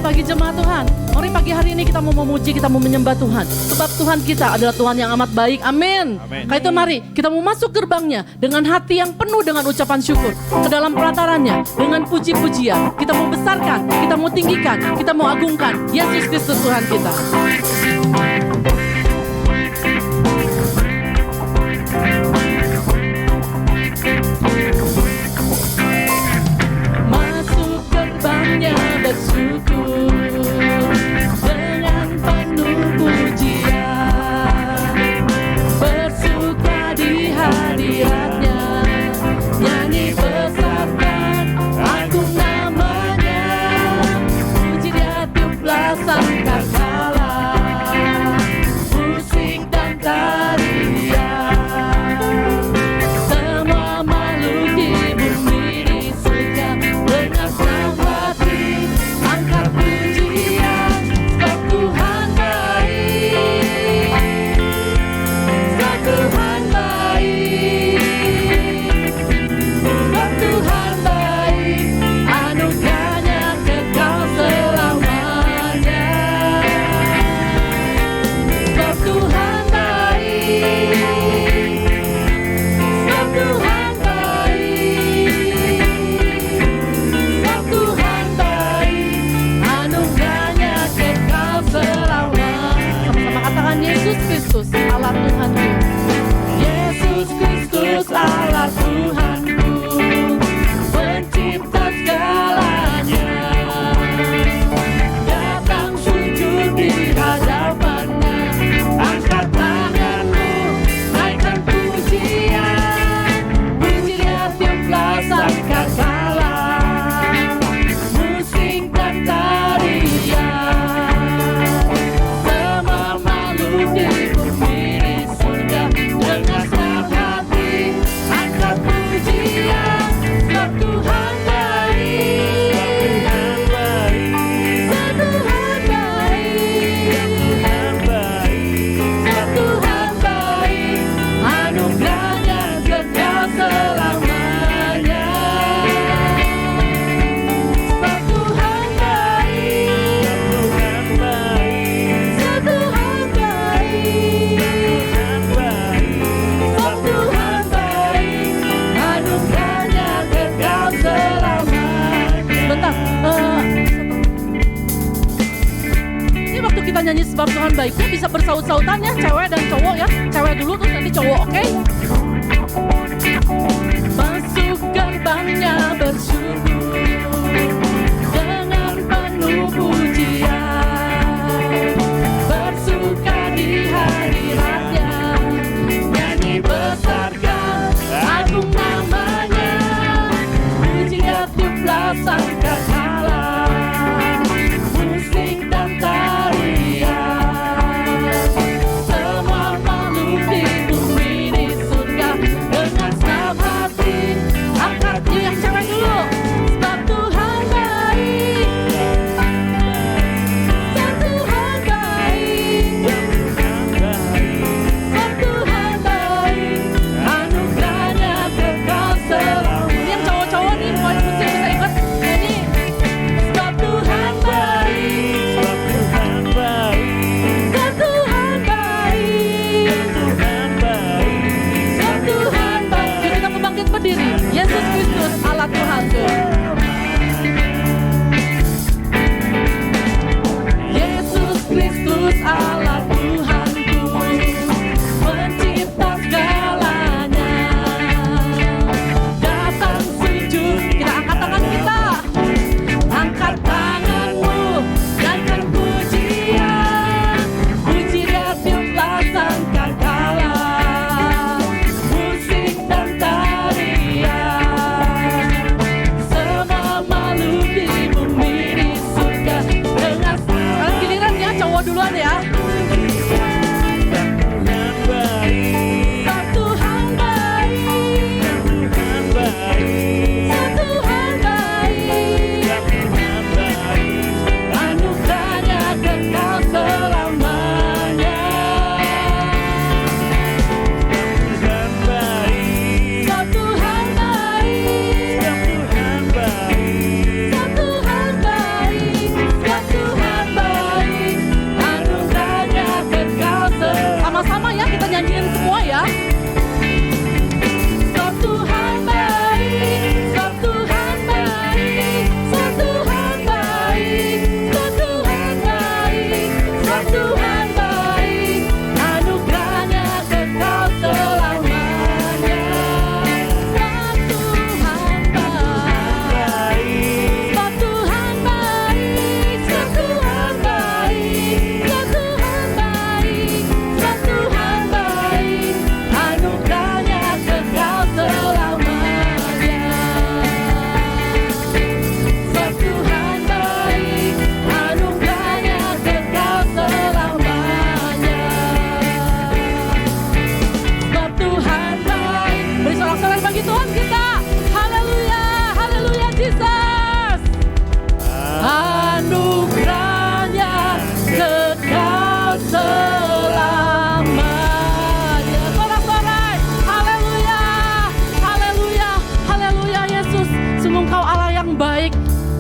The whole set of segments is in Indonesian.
pagi jemaat Tuhan. Mari pagi hari ini kita mau memuji, kita mau menyembah Tuhan. Sebab Tuhan kita adalah Tuhan yang amat baik. Amin. Karena itu mari kita mau masuk gerbangnya dengan hati yang penuh dengan ucapan syukur. Ke dalam pelatarannya dengan puji-pujian. Kita mau besarkan, kita mau tinggikan, kita mau agungkan Yesus Kristus Tuhan kita. Masuk gerbangnya bersyukur dengan penuh pujian, bersuka di hadiratnya, nyanyi besarkan agung namanya, puji dia tiuplah sangkakala, musik dan tarian, semua makhluk di bumi di surga dengan senang hati angkat pujian, sebab Tuhan baik, sebab Tuhan baik, sebab Tuhan baik, anugerahnya kekal selamanya, sebab Tuhan baik, sebab Tuhan baik, sebab Tuhan baik, anugerahnya kekal selamanya. Sama-sama katakan Yesus Kristus Allah Tuhanku. Yesus Kristus Allah Tuhanku, pencipta segalanya. Datang sujud di hadapannya, angkat tanganmu, naikkan pujian, puji dia tiuplah sangkakala, musik dan tarian, semua makhluk di bumi di surga dengan senang hati angkat pujian, sebab Tuhan baik, sebab Tuhan baik, sebab Tuhan baik, anugerahnya kekal selamanya, sebab Tuhan baik, sebab Tuhan baik, sebab Tuhan baik, anugerahnya kekal selamanya. Bentar, ini waktu kita nyanyi sebab Tuhan baiknya bisa bersaut-sautan ya, cewek dan cowok ya. Cewek dulu terus nanti cowok, oke? Masuk gerbangnya bersyukur dengan penuh pujian, bersuka di hadiratnya, nyanyi besarkan agung namanya, puji dia tiuplah sangkakala, musik dan tarian, semua makhluk di bumi di surga dengan senang hati angkat yang cewek dulu, sebab Tuhan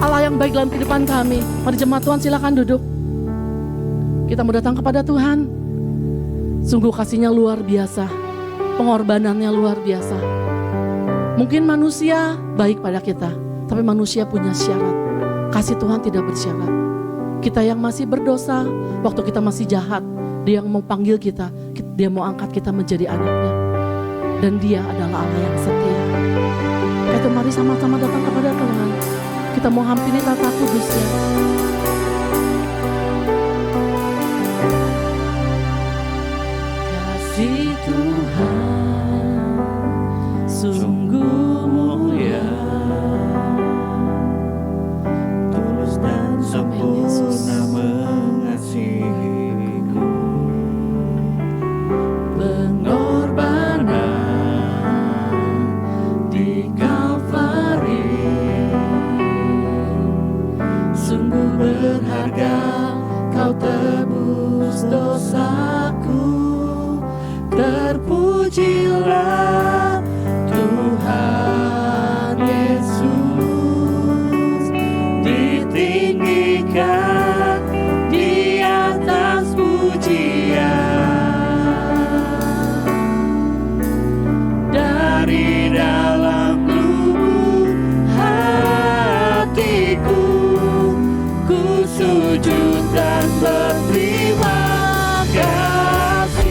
Allah yang baik dalam kehidupan kami. Mari jemaat Tuhan silakan duduk. Kita mau datang kepada Tuhan. Sungguh kasihnya luar biasa, pengorbanannya luar biasa. Mungkin manusia baik pada kita, tapi manusia punya syarat. Kasih Tuhan tidak bersyarat. Kita yang masih berdosa, waktu kita masih jahat, Dia yang mau panggil kita, Dia mau angkat kita menjadi anaknya. Dan Dia adalah Allah yang setia. Itu mari sama-sama datang kepada Tuhan. Kita mau hampiri tata kudusnya. Kasih Tuhan sungguh mulia, tulus dan sempurna mengasihiku. Pengorbanan di Kalvari sungguh berharga, Kau tebus dosaku. Terpujilah Tuhan Yesus, ditinggikan di atas pujian. Dari dalam lubuk hatiku, ku sujud dan berterima kasih.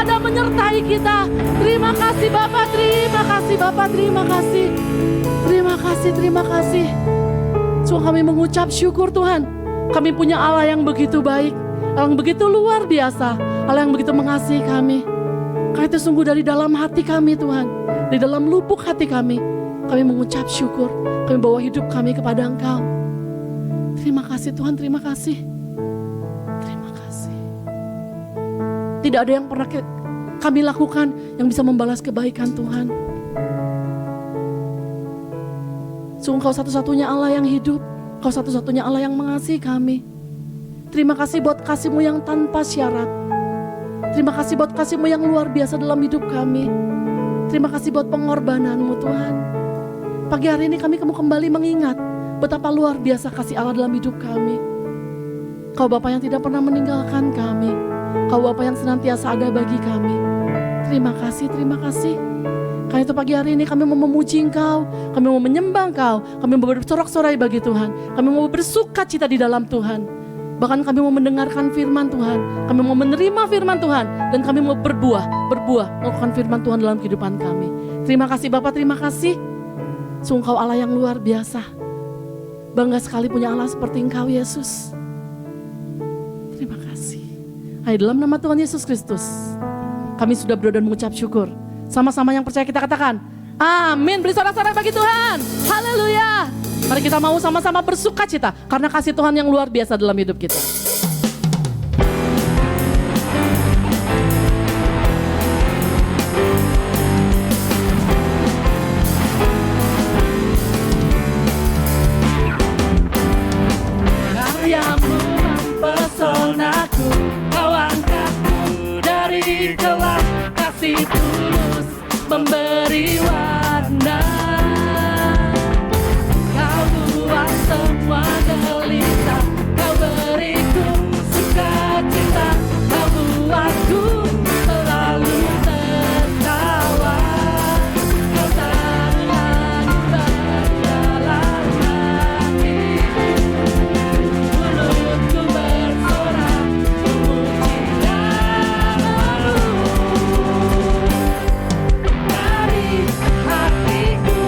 ada menyertai kita. Terima kasih Bapa, terima kasih Bapa, terima kasih. Terima kasih, terima kasih. So kami mengucap syukur Tuhan. Kami punya Allah yang begitu baik, Allah yang begitu luar biasa, Allah yang begitu mengasihi kami. Karena itu sungguh dari dalam hati kami Tuhan, di dalam lubuk hati kami mengucap syukur. Kami bawa hidup kami kepada Engkau. Terima kasih Tuhan, terima kasih. Terima kasih. Tidak ada yang pernah kami lakukan yang bisa membalas kebaikan Tuhan. Sungguh Kau satu-satunya Allah yang hidup, Kau satu-satunya Allah yang mengasihi kami. Terima kasih buat kasih-Mu yang tanpa syarat. Terima kasih buat kasih-Mu yang luar biasa dalam hidup kami. Terima kasih buat pengorbanan-Mu Tuhan. Pagi hari ini kami kembali mengingat betapa luar biasa kasih Allah dalam hidup kami. Kau Bapa yang tidak pernah meninggalkan kami. Kau Bapa yang senantiasa ada bagi kami. Terima kasih, terima kasih. Karena itu pagi hari ini kami mau memuji Engkau, kami mau menyembah Engkau, kami mau bersorak-sorai bagi Tuhan, kami mau bersuka cita di dalam Tuhan. Bahkan kami mau mendengarkan firman Tuhan, kami mau menerima firman Tuhan, dan kami mau berbuah, melakukan firman Tuhan dalam kehidupan kami. Terima kasih Bapak, terima kasih. Sungguh Engkau Allah yang luar biasa. Bangga sekali punya Allah seperti Engkau Yesus. Terima kasih. Hai dalam nama Tuhan Yesus Kristus, kami sudah berdoa dan mengucap syukur. Sama-sama yang percaya kita katakan, amin. Beri sorak-sorai bagi Tuhan. Haleluya. Mari kita mau sama-sama bersuka cita karena kasih Tuhan yang luar biasa dalam hidup kita. Karyamu mempesonaku, Kau angkatku dari gelap, kasih tulus memberi warna. Kau buat semua gelisah, Kau beriku sukacita, Kau buatku selalu tertawa. Kau tak lagi berjalan kaki, mulutku bersorak memuji namamu. Dari hatiku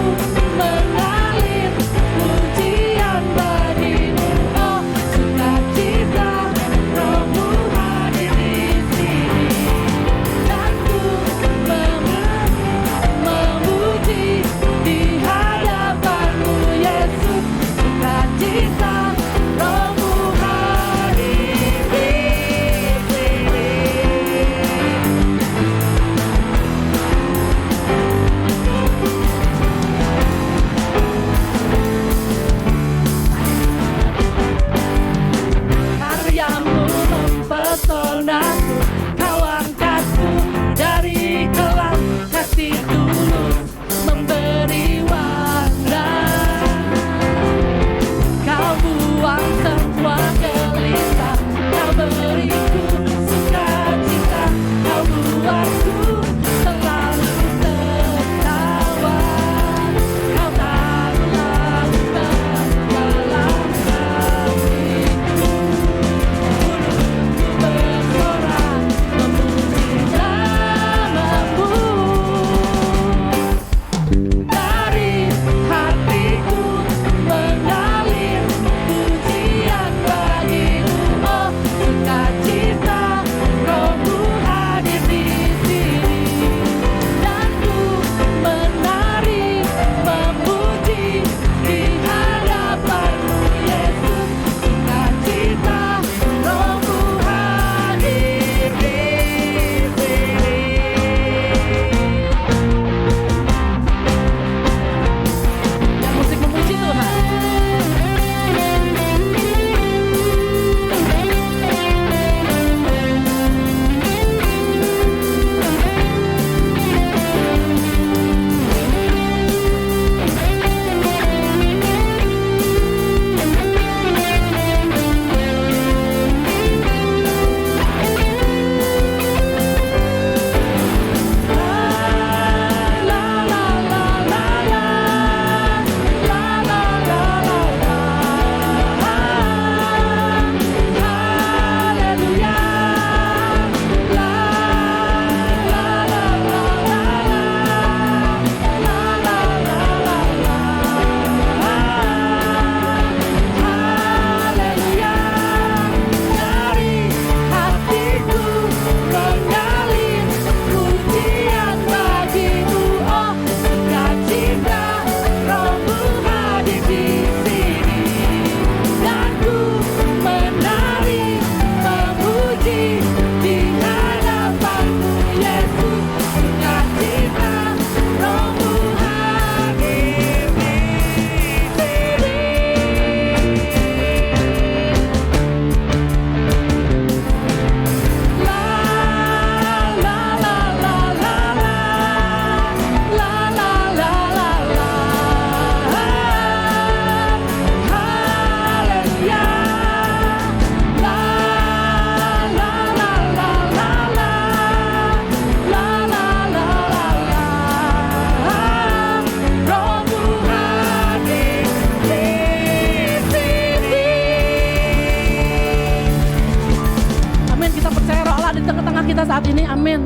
amin.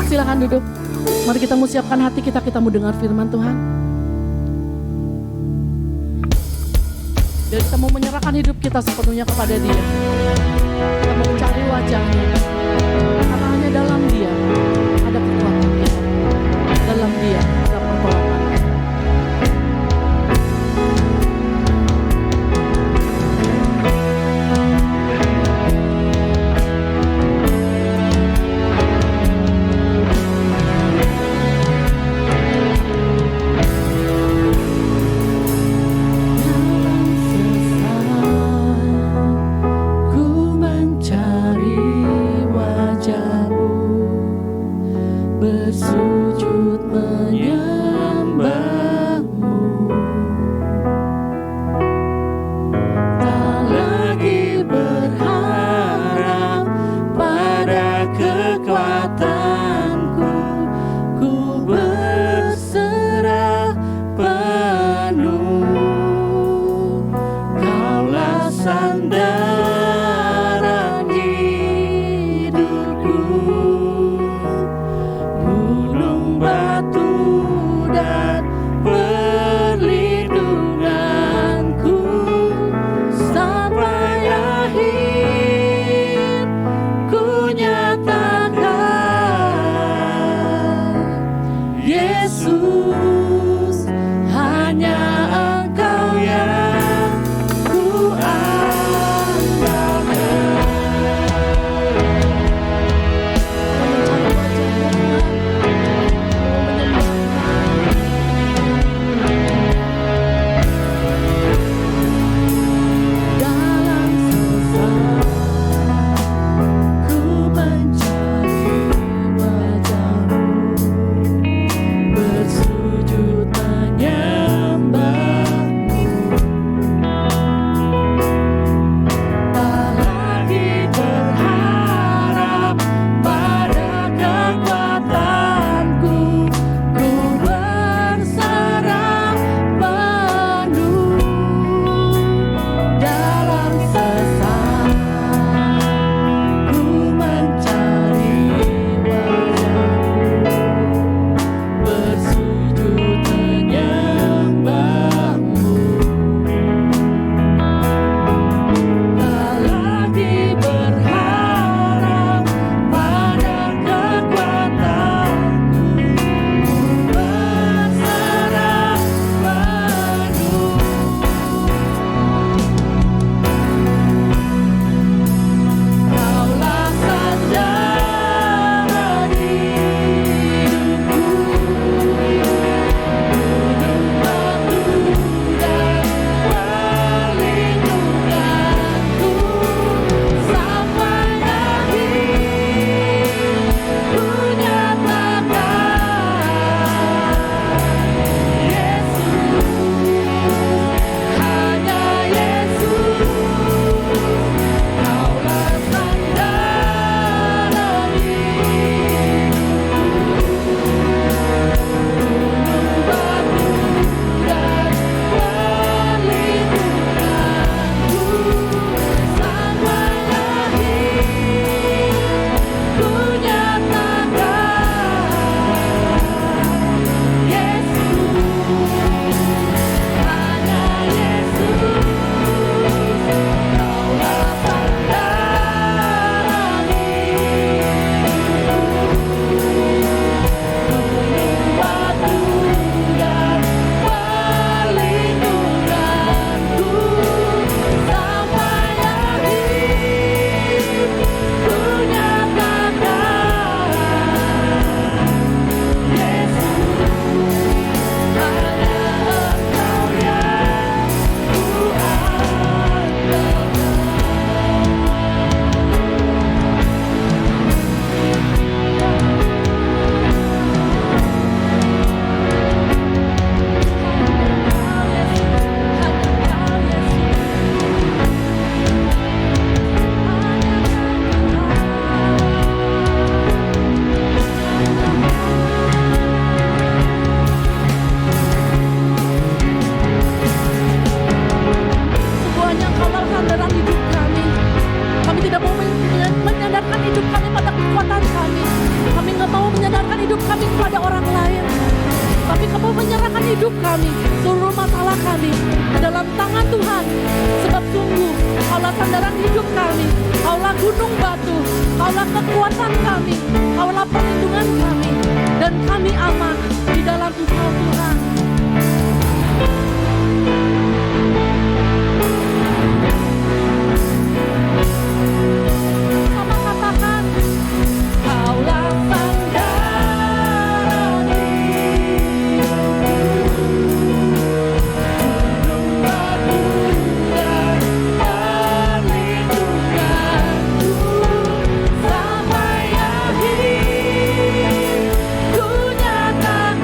Silakan duduk. Mari kita mau siapkan hati kita, kita mau dengar firman Tuhan. Dan kita mau menyerahkan hidup kita sepenuhnya kepada Dia. Kita mau mencari wajahnya. Karena hanya dalam Dia ada kekuatan kita. Dalam Dia ada pertolongan. Bersujud menyembahmu, tak lagi berharap pada kekuatanku, ku berserah penuh. Kaulah sandaran hidupku, gunung batu dan kepada orang lain. Tapi kami menyerahkan hidup kami, seluruh masalah kami ke dalam tangan Tuhan. Sebab sungguh Kaulah sandaran hidup kami, Kaulah gunung batu, Kaulah kekuatan kami, Kaulah perlindungan kami. Dan kami aman di dalam Engkau Tuhan. Sama katakan, Kaulah sandaran hidupku, sampai akhir ku nyatakan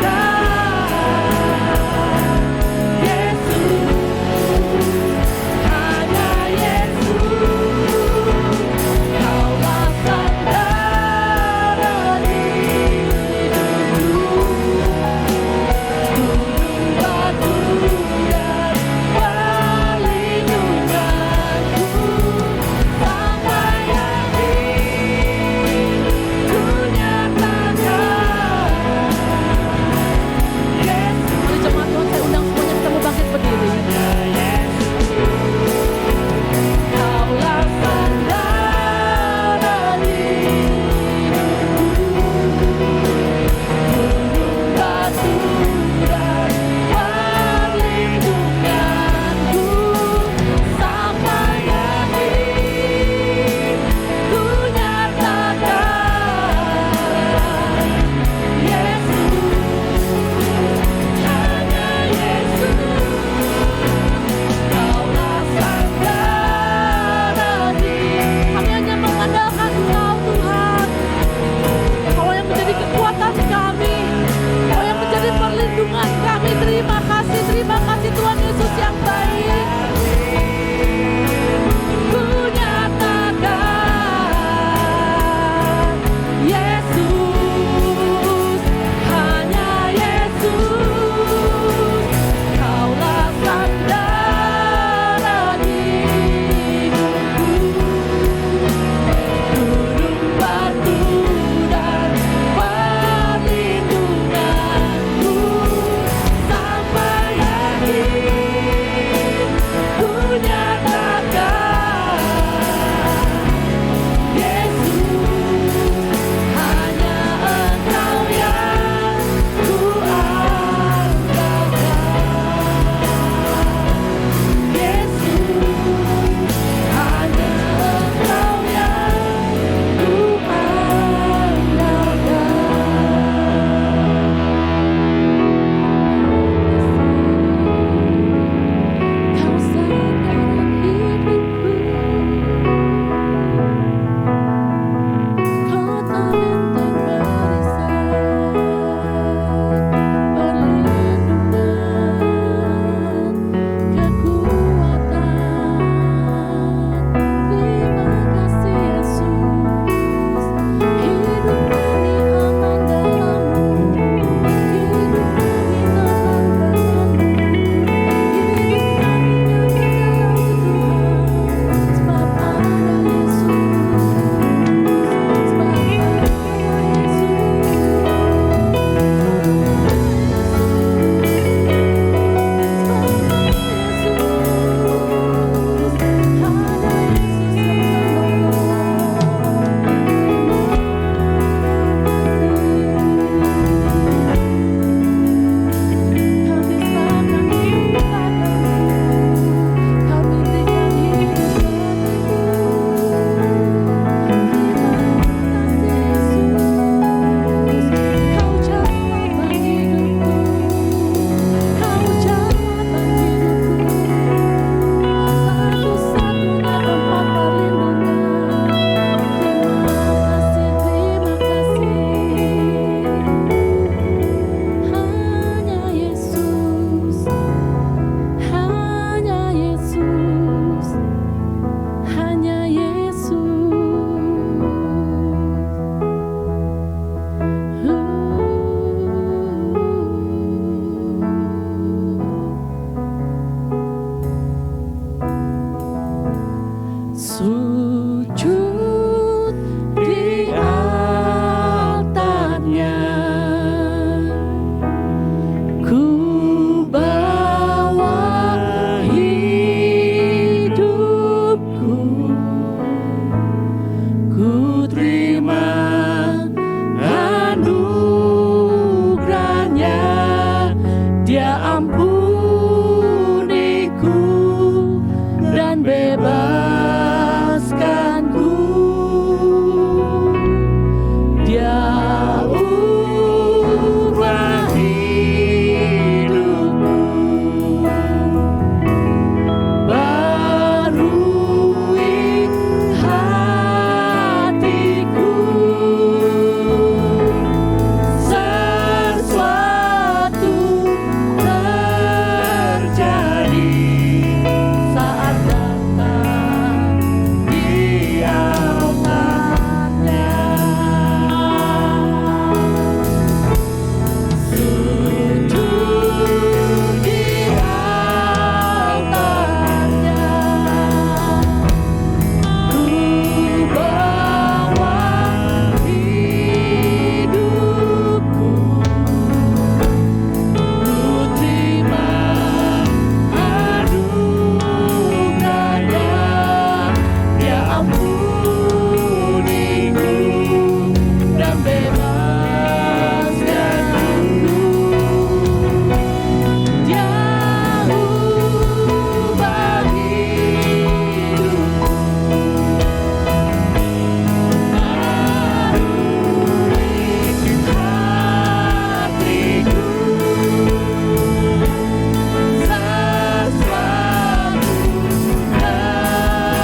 anugerahnya Dia ampuniku dan bebaskanku. Dia ubah hidupku, barui hatiku. Sesuatu terjadi saat datang di altarnya. Sujud di altarnya, ku bawa hidupku, ku terima anugerahnya. Dia ampuniku dan bebaskanku. Dia ubah hidupku, hatiku. Sesuatu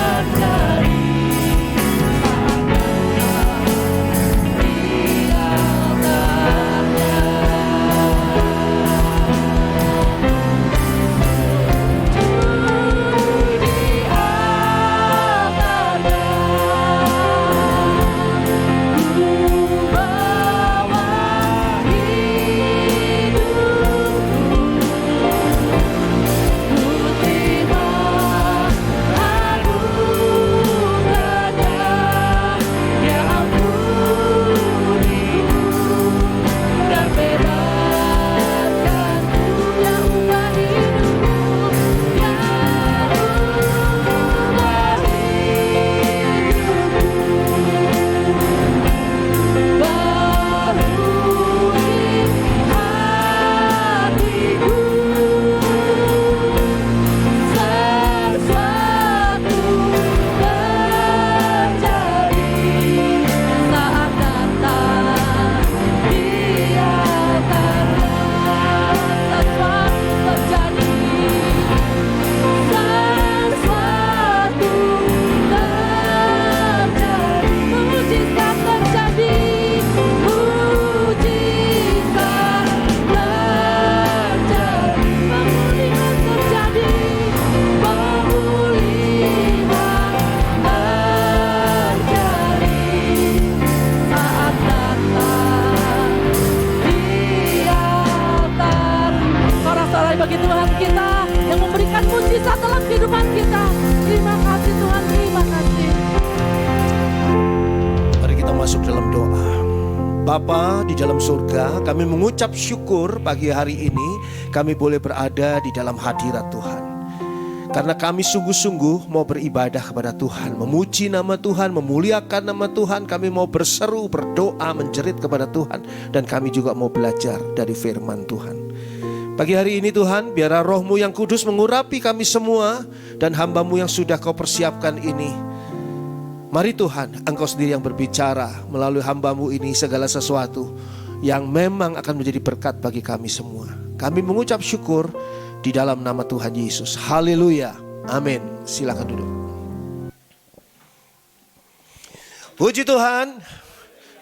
terjadi bagi Tuhan kita yang memberikan mujizat dalam kehidupan kita. Terima kasih Tuhan, terima kasih. Mari kita masuk dalam doa. Bapa di dalam surga, kami mengucap syukur pagi hari ini kami boleh berada di dalam hadirat Tuhan. Karena kami sungguh-sungguh mau beribadah kepada Tuhan, memuji nama Tuhan, memuliakan nama Tuhan. Kami mau berseru, berdoa, menjerit kepada Tuhan. Dan kami juga mau belajar dari firman Tuhan. Pagi hari ini Tuhan, biarlah Roh-Mu yang kudus mengurapi kami semua. Dan hamba-Mu yang sudah Kau persiapkan ini. Mari Tuhan, Engkau sendiri yang berbicara melalui hamba-Mu ini segala sesuatu yang memang akan menjadi berkat bagi kami semua. Kami mengucap syukur di dalam nama Tuhan Yesus. Haleluya. Amin. Silakan duduk. Puji Tuhan.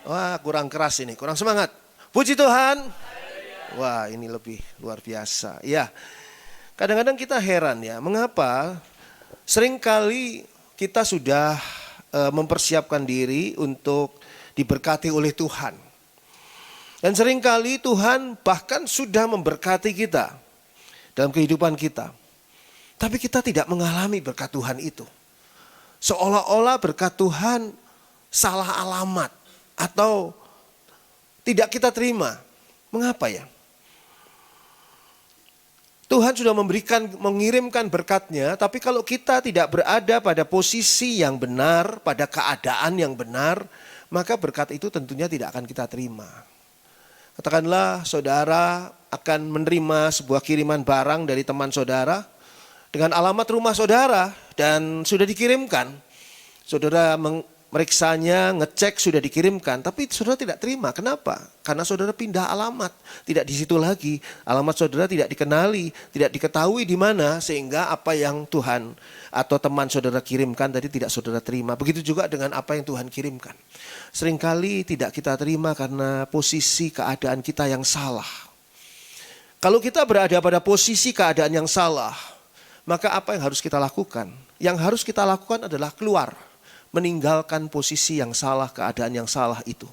Wah, kurang keras ini, kurang semangat. Puji Tuhan. Wah, ini lebih luar biasa. Ya, kadang-kadang kita heran ya, mengapa seringkali kita sudah mempersiapkan diri untuk diberkati oleh Tuhan. Dan seringkali Tuhan bahkan sudah memberkati kita dalam kehidupan kita. Tapi kita tidak mengalami berkat Tuhan itu. Seolah-olah berkat Tuhan salah alamat atau tidak kita terima. Mengapa ya? Tuhan sudah mengirimkan berkatnya, tapi kalau kita tidak berada pada posisi yang benar, pada keadaan yang benar, maka berkat itu tentunya tidak akan kita terima. Katakanlah saudara akan menerima sebuah kiriman barang dari teman saudara dengan alamat rumah saudara dan sudah dikirimkan. Saudara meriksanya, ngecek sudah dikirimkan, tapi saudara tidak terima. Kenapa? Karena saudara pindah alamat, tidak di situ lagi. Alamat saudara tidak dikenali, tidak diketahui di mana, sehingga apa yang Tuhan atau teman saudara kirimkan tadi tidak saudara terima. Begitu juga dengan apa yang Tuhan kirimkan. Seringkali tidak kita terima karena posisi keadaan kita yang salah. Kalau kita berada pada posisi keadaan yang salah, maka apa yang harus kita lakukan? Yang harus kita lakukan adalah keluar, meninggalkan posisi yang salah, keadaan yang salah itu.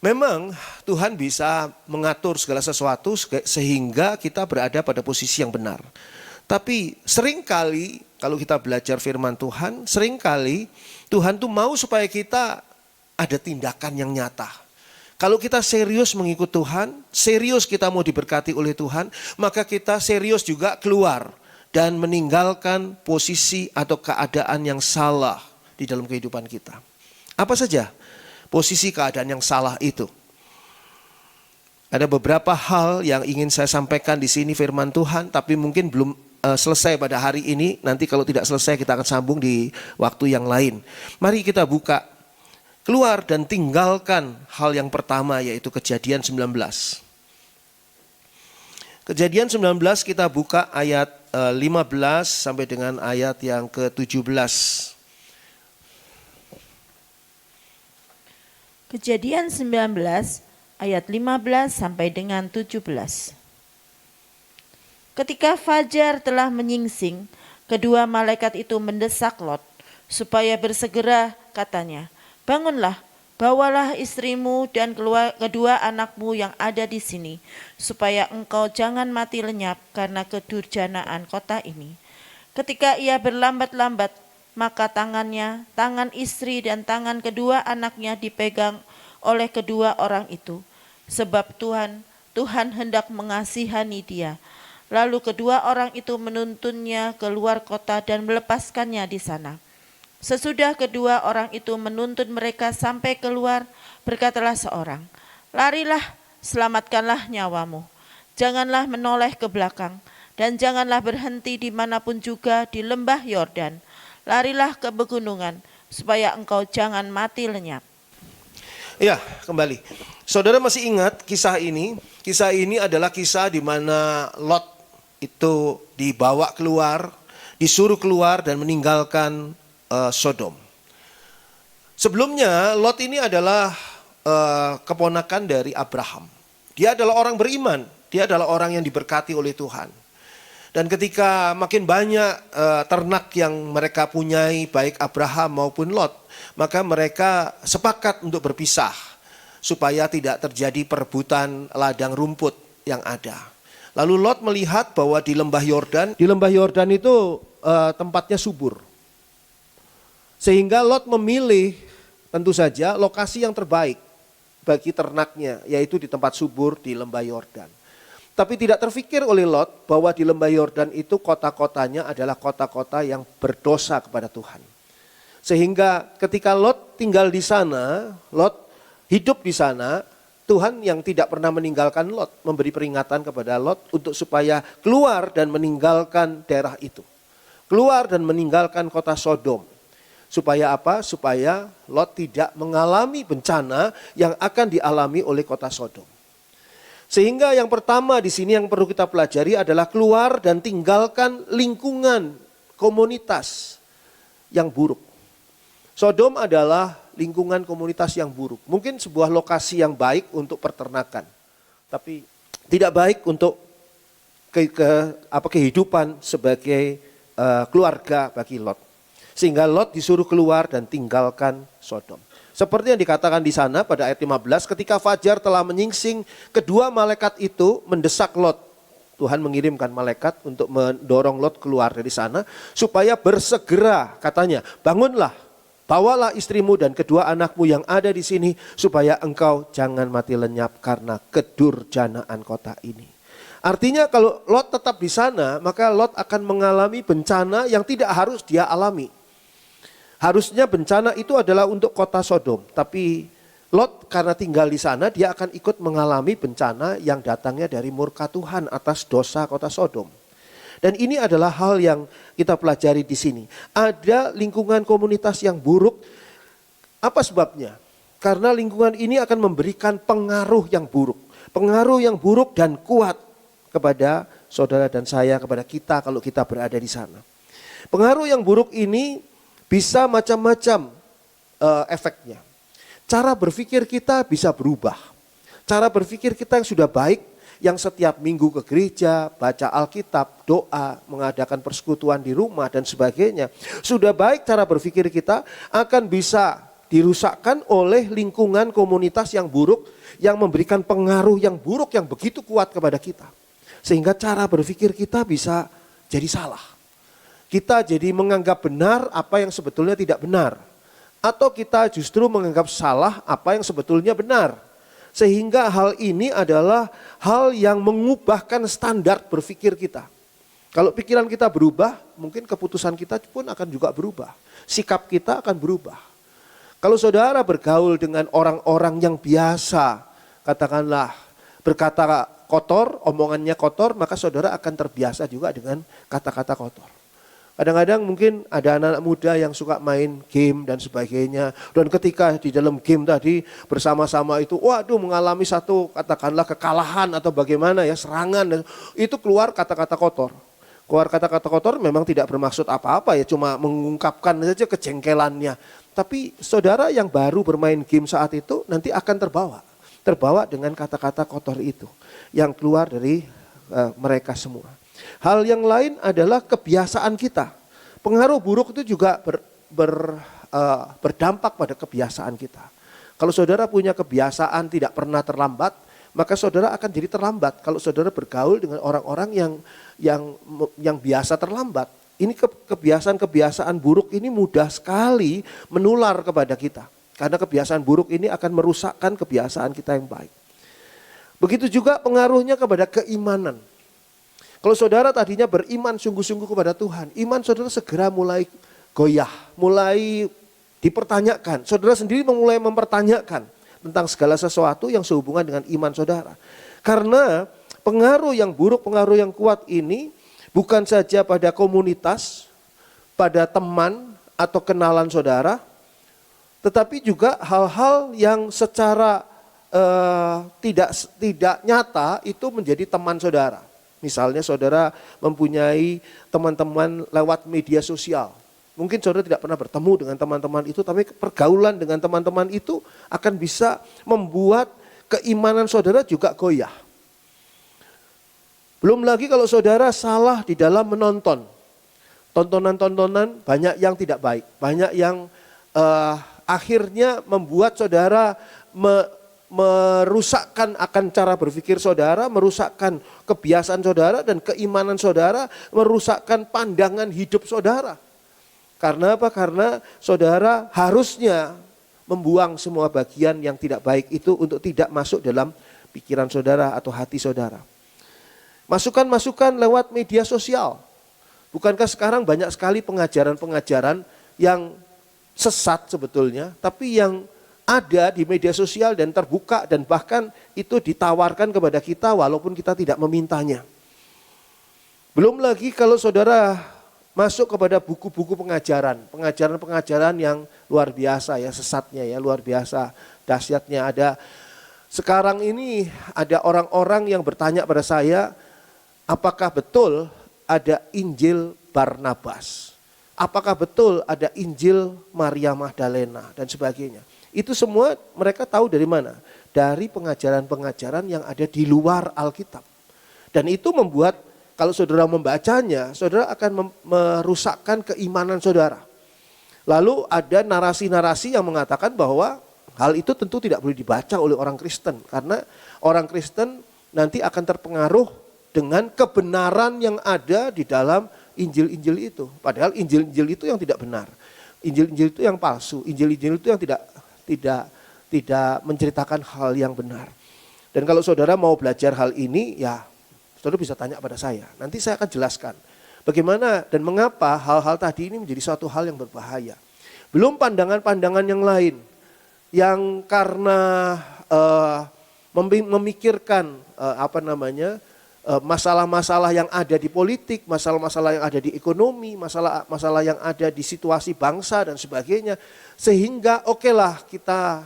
Memang Tuhan bisa mengatur segala sesuatu sehingga kita berada pada posisi yang benar. Tapi seringkali kalau kita belajar firman Tuhan, seringkali Tuhan tuh mau supaya kita ada tindakan yang nyata. Kalau kita serius mengikut Tuhan, serius kita mau diberkati oleh Tuhan, maka kita serius juga keluar dan meninggalkan posisi atau keadaan yang salah di dalam kehidupan kita. Apa saja posisi keadaan yang salah itu? Ada beberapa hal yang ingin saya sampaikan di sini firman Tuhan, tapi mungkin belum selesai pada hari ini. Nanti kalau tidak selesai kita akan sambung di waktu yang lain. Mari kita buka, keluar dan tinggalkan hal yang pertama, yaitu Kejadian 19. Kejadian 19 kita buka ayat 15 sampai dengan ayat yang ke-17. Kejadian 19 ayat 15 sampai dengan 17. Ketika fajar telah menyingsing, kedua malaikat itu mendesak Lot supaya bersegera, katanya, "Bangunlah, bawalah istrimu dan kedua anakmu yang ada di sini, supaya engkau jangan mati lenyap karena kedurjanaan kota ini." Ketika ia berlambat-lambat, maka tangannya, tangan istri dan tangan kedua anaknya dipegang oleh kedua orang itu, sebab Tuhan hendak mengasihani dia. Lalu kedua orang itu menuntunnya keluar kota dan melepaskannya di sana. Sesudah kedua orang itu menuntun mereka sampai keluar, berkatalah seorang, "Larilah, selamatkanlah nyawamu. Janganlah menoleh ke belakang, dan janganlah berhenti dimanapun juga di lembah Yordan. Larilah ke pegunungan, supaya engkau jangan mati lenyap." Ya, kembali. Saudara masih ingat kisah ini? Kisah ini adalah kisah di mana Lot itu dibawa keluar, disuruh keluar dan meninggalkan Sodom. Sebelumnya Lot ini adalah keponakan dari Abraham. Dia adalah orang beriman, dia adalah orang yang diberkati oleh Tuhan. Dan ketika makin banyak ternak yang mereka punyai, baik Abraham maupun Lot, maka mereka sepakat untuk berpisah supaya tidak terjadi perebutan ladang rumput yang ada. Lalu Lot melihat bahwa di lembah Yordan itu tempatnya subur. Sehingga Lot memilih tentu saja lokasi yang terbaik bagi ternaknya, yaitu di tempat subur di lembah Yordan. Tapi tidak terfikir oleh Lot bahwa di lembah Yordan itu kota-kotanya adalah kota-kota yang berdosa kepada Tuhan. Sehingga ketika Lot tinggal di sana, Lot hidup di sana, Tuhan yang tidak pernah meninggalkan Lot memberi peringatan kepada Lot untuk supaya keluar dan meninggalkan daerah itu. Keluar dan meninggalkan kota Sodom. Supaya apa? Supaya Lot tidak mengalami bencana yang akan dialami oleh kota Sodom. Sehingga yang pertama di sini yang perlu kita pelajari adalah keluar dan tinggalkan lingkungan komunitas yang buruk. Sodom adalah lingkungan komunitas yang buruk. Mungkin sebuah lokasi yang baik untuk peternakan, tapi tidak baik untuk kehidupan sebagai keluarga bagi Lot. Sehingga Lot disuruh keluar dan tinggalkan Sodom. Seperti yang dikatakan di sana pada ayat 15, ketika fajar telah menyingsing, kedua malaikat itu mendesak Lot. Tuhan mengirimkan malaikat untuk mendorong Lot keluar dari sana supaya bersegera, katanya, "Bangunlah, bawalah istrimu dan kedua anakmu yang ada di sini supaya engkau jangan mati lenyap karena kedurjanaan kota ini." Artinya kalau Lot tetap di sana, maka Lot akan mengalami bencana yang tidak harus dia alami. Harusnya bencana itu adalah untuk kota Sodom, tapi Lot karena tinggal di sana, dia akan ikut mengalami bencana yang datangnya dari murka Tuhan atas dosa kota Sodom. Dan ini adalah hal yang kita pelajari di sini. Ada lingkungan komunitas yang buruk. Apa sebabnya? Karena lingkungan ini akan memberikan pengaruh yang buruk. Pengaruh yang buruk dan kuat kepada saudara dan saya, kepada kita kalau kita berada di sana. Pengaruh yang buruk ini bisa macam-macam efeknya. Cara berpikir kita bisa berubah. Cara berpikir kita yang sudah baik, yang setiap minggu ke gereja, baca Alkitab, doa, mengadakan persekutuan di rumah dan sebagainya. Sudah baik cara berpikir kita akan bisa dirusakkan oleh lingkungan komunitas yang buruk, yang memberikan pengaruh yang buruk yang begitu kuat kepada kita. Sehingga cara berpikir kita bisa jadi salah. Kita jadi menganggap benar apa yang sebetulnya tidak benar. Atau kita justru menganggap salah apa yang sebetulnya benar. Sehingga hal ini adalah hal yang mengubahkan standar berpikir kita. Kalau pikiran kita berubah, mungkin keputusan kita pun akan juga berubah. Sikap kita akan berubah. Kalau saudara bergaul dengan orang-orang yang biasa, katakanlah berkata kotor, omongannya kotor, maka saudara akan terbiasa juga dengan kata-kata kotor. Kadang-kadang mungkin ada anak-anak muda yang suka main game dan sebagainya. Dan ketika di dalam game tadi bersama-sama itu, waduh mengalami satu katakanlah kekalahan atau bagaimana ya, serangan. Itu keluar kata-kata kotor. Keluar kata-kata kotor memang tidak bermaksud apa-apa ya, cuma mengungkapkan saja kejengkelannya. Tapi saudara yang baru bermain game saat itu nanti akan terbawa dengan kata-kata kotor itu yang keluar dari mereka semua. Hal yang lain adalah kebiasaan kita. Pengaruh buruk itu juga berdampak pada kebiasaan kita. Kalau saudara punya kebiasaan tidak pernah terlambat, maka saudara akan jadi terlambat. Kalau saudara bergaul dengan orang-orang yang biasa terlambat, ini kebiasaan-kebiasaan buruk ini mudah sekali menular kepada kita. Karena kebiasaan buruk ini akan merusakkan kebiasaan kita yang baik. Begitu juga pengaruhnya kepada keimanan. Kalau saudara tadinya beriman sungguh-sungguh kepada Tuhan, iman saudara segera mulai goyah, mulai dipertanyakan. Saudara sendiri mulai mempertanyakan tentang segala sesuatu yang sehubungan dengan iman saudara. Karena pengaruh yang buruk, pengaruh yang kuat ini bukan saja pada komunitas, pada teman atau kenalan saudara, tetapi juga hal-hal yang secara tidak nyata itu menjadi teman saudara. Misalnya saudara mempunyai teman-teman lewat media sosial. Mungkin saudara tidak pernah bertemu dengan teman-teman itu, tapi pergaulan dengan teman-teman itu akan bisa membuat keimanan saudara juga goyah. Belum lagi kalau saudara salah di dalam menonton. Tontonan-tontonan banyak yang tidak baik. Banyak yang akhirnya membuat saudara merusakkan akan cara berpikir saudara, merusakkan kebiasaan saudara dan keimanan saudara, merusakkan pandangan hidup saudara. Karena apa? Karena saudara harusnya membuang semua bagian yang tidak baik itu untuk tidak masuk dalam pikiran saudara atau hati saudara. Masukan-masukan lewat media sosial. Bukankah sekarang banyak sekali pengajaran-pengajaran yang sesat sebetulnya, tapi yang ada di media sosial dan terbuka dan bahkan itu ditawarkan kepada kita walaupun kita tidak memintanya. Belum lagi kalau saudara masuk kepada buku-buku pengajaran yang luar biasa ya, sesatnya ya, luar biasa dahsyatnya. Sekarang ini ada orang-orang yang bertanya pada saya, apakah betul ada Injil Barnabas? Apakah betul ada Injil Maria Magdalena dan sebagainya? Itu semua mereka tahu dari mana? Dari pengajaran-pengajaran yang ada di luar Alkitab. Dan itu membuat kalau saudara membacanya, saudara akan merusakkan keimanan saudara. Lalu ada narasi-narasi yang mengatakan bahwa hal itu tentu tidak boleh dibaca oleh orang Kristen. Karena orang Kristen nanti akan terpengaruh dengan kebenaran yang ada di dalam Injil-Injil itu. Padahal Injil-Injil itu yang tidak benar. Injil-Injil itu yang palsu. Injil-Injil itu yang tidak menceritakan hal yang benar. Dan kalau saudara mau belajar hal ini, ya saudara bisa tanya pada saya. Nanti saya akan jelaskan bagaimana dan mengapa hal-hal tadi ini menjadi suatu hal yang berbahaya. Belum pandangan-pandangan yang lain. yang karena memikirkan masalah-masalah yang ada di politik, masalah-masalah yang ada di ekonomi, masalah-masalah yang ada di situasi bangsa dan sebagainya, sehingga okelah kita